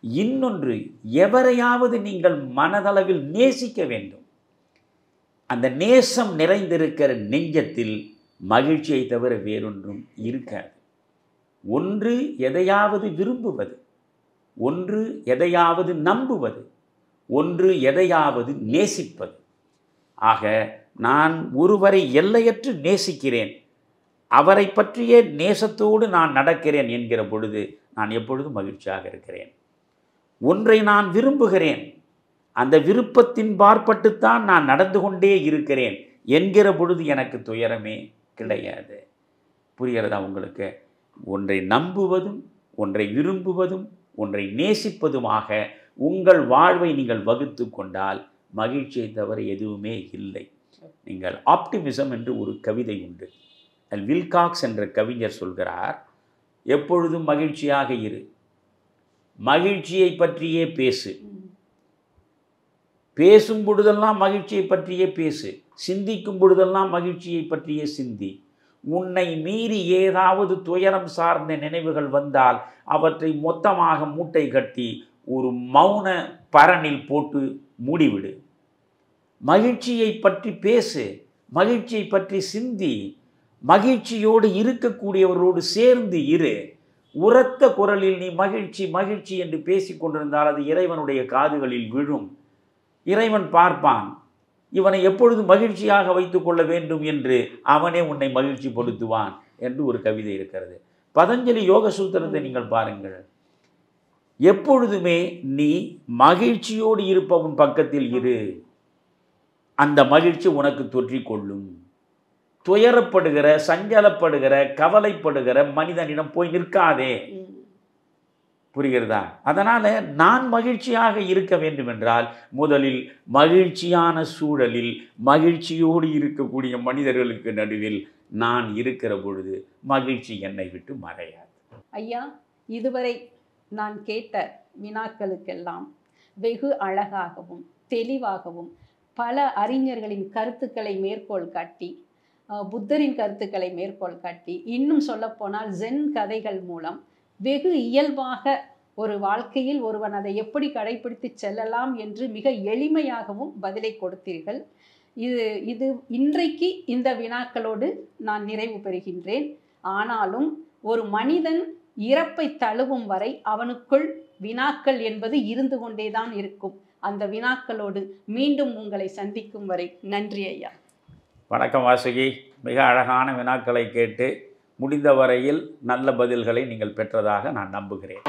இன்னொன்று, எவரையாவது நீங்கள் மனதளவில் நேசிக்க வேண்டும். அந்த நேசம் நிறைந்திருக்கிற நெஞ்சத்தில் மகிழ்ச்சியை தவிர வேறொன்றும் இருக்காது. ஒன்று எதையாவது விரும்புவது, ஒன்று எதையாவது நம்புவது, ஒன்று எதையாவது நேசிப்பது. ஆக நான் ஒருவரை எல்லையற்று நேசிக்கிறேன், அவரை பற்றிய நேசத்தோடு நான் நடக்கிறேன் என்கிற பொழுது நான் எப்பொழுதும் மகிழ்ச்சியாக இருக்கிறேன். ஒன்றை நான் விரும்புகிறேன், அந்த விருப்பத்தின் பார்ப்பட்டுத்தான் நான் நடந்து கொண்டே இருக்கிறேன் என்கிற பொழுது எனக்கு துயரமே கிடையாது. புரிகிறதா உங்களுக்கு? ஒன்றை நம்புவதும் ஒன்றை விரும்புவதும் ஒன்றை நேசிப்பதுமாக உங்கள் வாழ்வை நீங்கள் வகுத்து கொண்டால் மகிழ்ச்சியை தவிர எதுவுமே இல்லை. நீங்கள் ஆப்டிமிசம் என்று ஒரு கவிதை உண்டு. வில்காக்ஸ் என்ற கவிஞர் சொல்கிறார், எப்பொழுதும் மகிழ்ச்சியாக இரு, மகிழ்ச்சியை பற்றியே பேசு, பேசும் பொழுதெல்லாம் மகிழ்ச்சியை பற்றியே பேசு, சிந்திக்கும் பொழுதெல்லாம் மகிழ்ச்சியை பற்றியே சிந்தி. உன்னை மீறி ஏதாவது துயரம் சார்ந்த நினைவுகள் வந்தால் அவற்றை மொத்தமாக மூட்டை கட்டி ஒரு மௌன பரணில் போட்டு மூடிவிடு. மகிழ்ச்சியை பற்றி பேசு, மகிழ்ச்சியை பற்றி சிந்தி, மகிழ்ச்சியோடு இருக்கக்கூடியவரோடு சேர்ந்து இரு. உரத்த குரலில் நீ மகிழ்ச்சி மகிழ்ச்சி என்று பேசிக் கொண்டிருந்தால் அது இறைவனுடைய காதுகளில் விழும். இறைவன் பார்ப்பான், இவனை எப்பொழுது மகிழ்ச்சியாக வைத்துக் கொள்ள வேண்டும் என்று அவனே உன்னை மகிழ்ச்சி படுத்துவான் என்று ஒரு கவிதை இருக்கிறது. பதஞ்சலி யோக சூத்திரத்தை நீங்கள் பாருங்கள். எப்பொழுதுமே நீ மகிழ்ச்சியோடு இருப்பவன் பக்கத்தில் இரு, அந்த மகிழ்ச்சி உனக்கு தொற்றிக் கொள்ளும். துயரப்படுகிற, சஞ்சலப்படுகிற, கவலைப்படுகிற மனிதனிடம் போய் நிற்காதே. புரிகிறதா? அதனால் நான் மகிழ்ச்சியாக இருக்க வேண்டும் என்றால் முதலில் மகிழ்ச்சியான சூழலில் மகிழ்ச்சியோடு இருக்கக்கூடிய மனிதர்களுக்கு நடுவில் நான் இருக்கிற பொழுது மகிழ்ச்சி என்னை விட்டு மறையாது. ஐயா, இதுவரை நான் கேட்ட வினாக்களுக்கெல்லாம் வெகு அழகாகவும் தெளிவாகவும் பல அறிஞர்களின் கருத்துக்களை மேற்கோள் காட்டி, புத்தரின் கருத்துக்களை மேற்கோள் காட்டி, இன்னும் சொல்லப்போனால் ஜென் கதைகள் மூலம் வெகு இயல்பாக ஒரு வாழ்க்கையில் ஒருவன் அதை எப்படி கடைபிடித்து செல்லலாம் என்று மிக எளிமையாகவும் பதிலை கொடுத்தீர்கள். இது இன்றைக்கு இந்த வினாக்களோடு நான் நிறைவு பெறுகின்றேன். ஆனாலும் ஒரு மனிதன் இறப்பை தழுவும் வரை அவனுக்குள் வினாக்கள் என்பது இருந்து கொண்டேதான் இருக்கும். அந்த வினாக்களோடு மீண்டும் உங்களை சந்திக்கும் வரை நன்றி ஐயா. வணக்கம் வாசுகி. மிக அழகான வினாக்களை கேட்டு முடிந்த வரையில் நல்ல பதில்களை நீங்கள் பெற்றதாக நான் நம்புகிறேன்.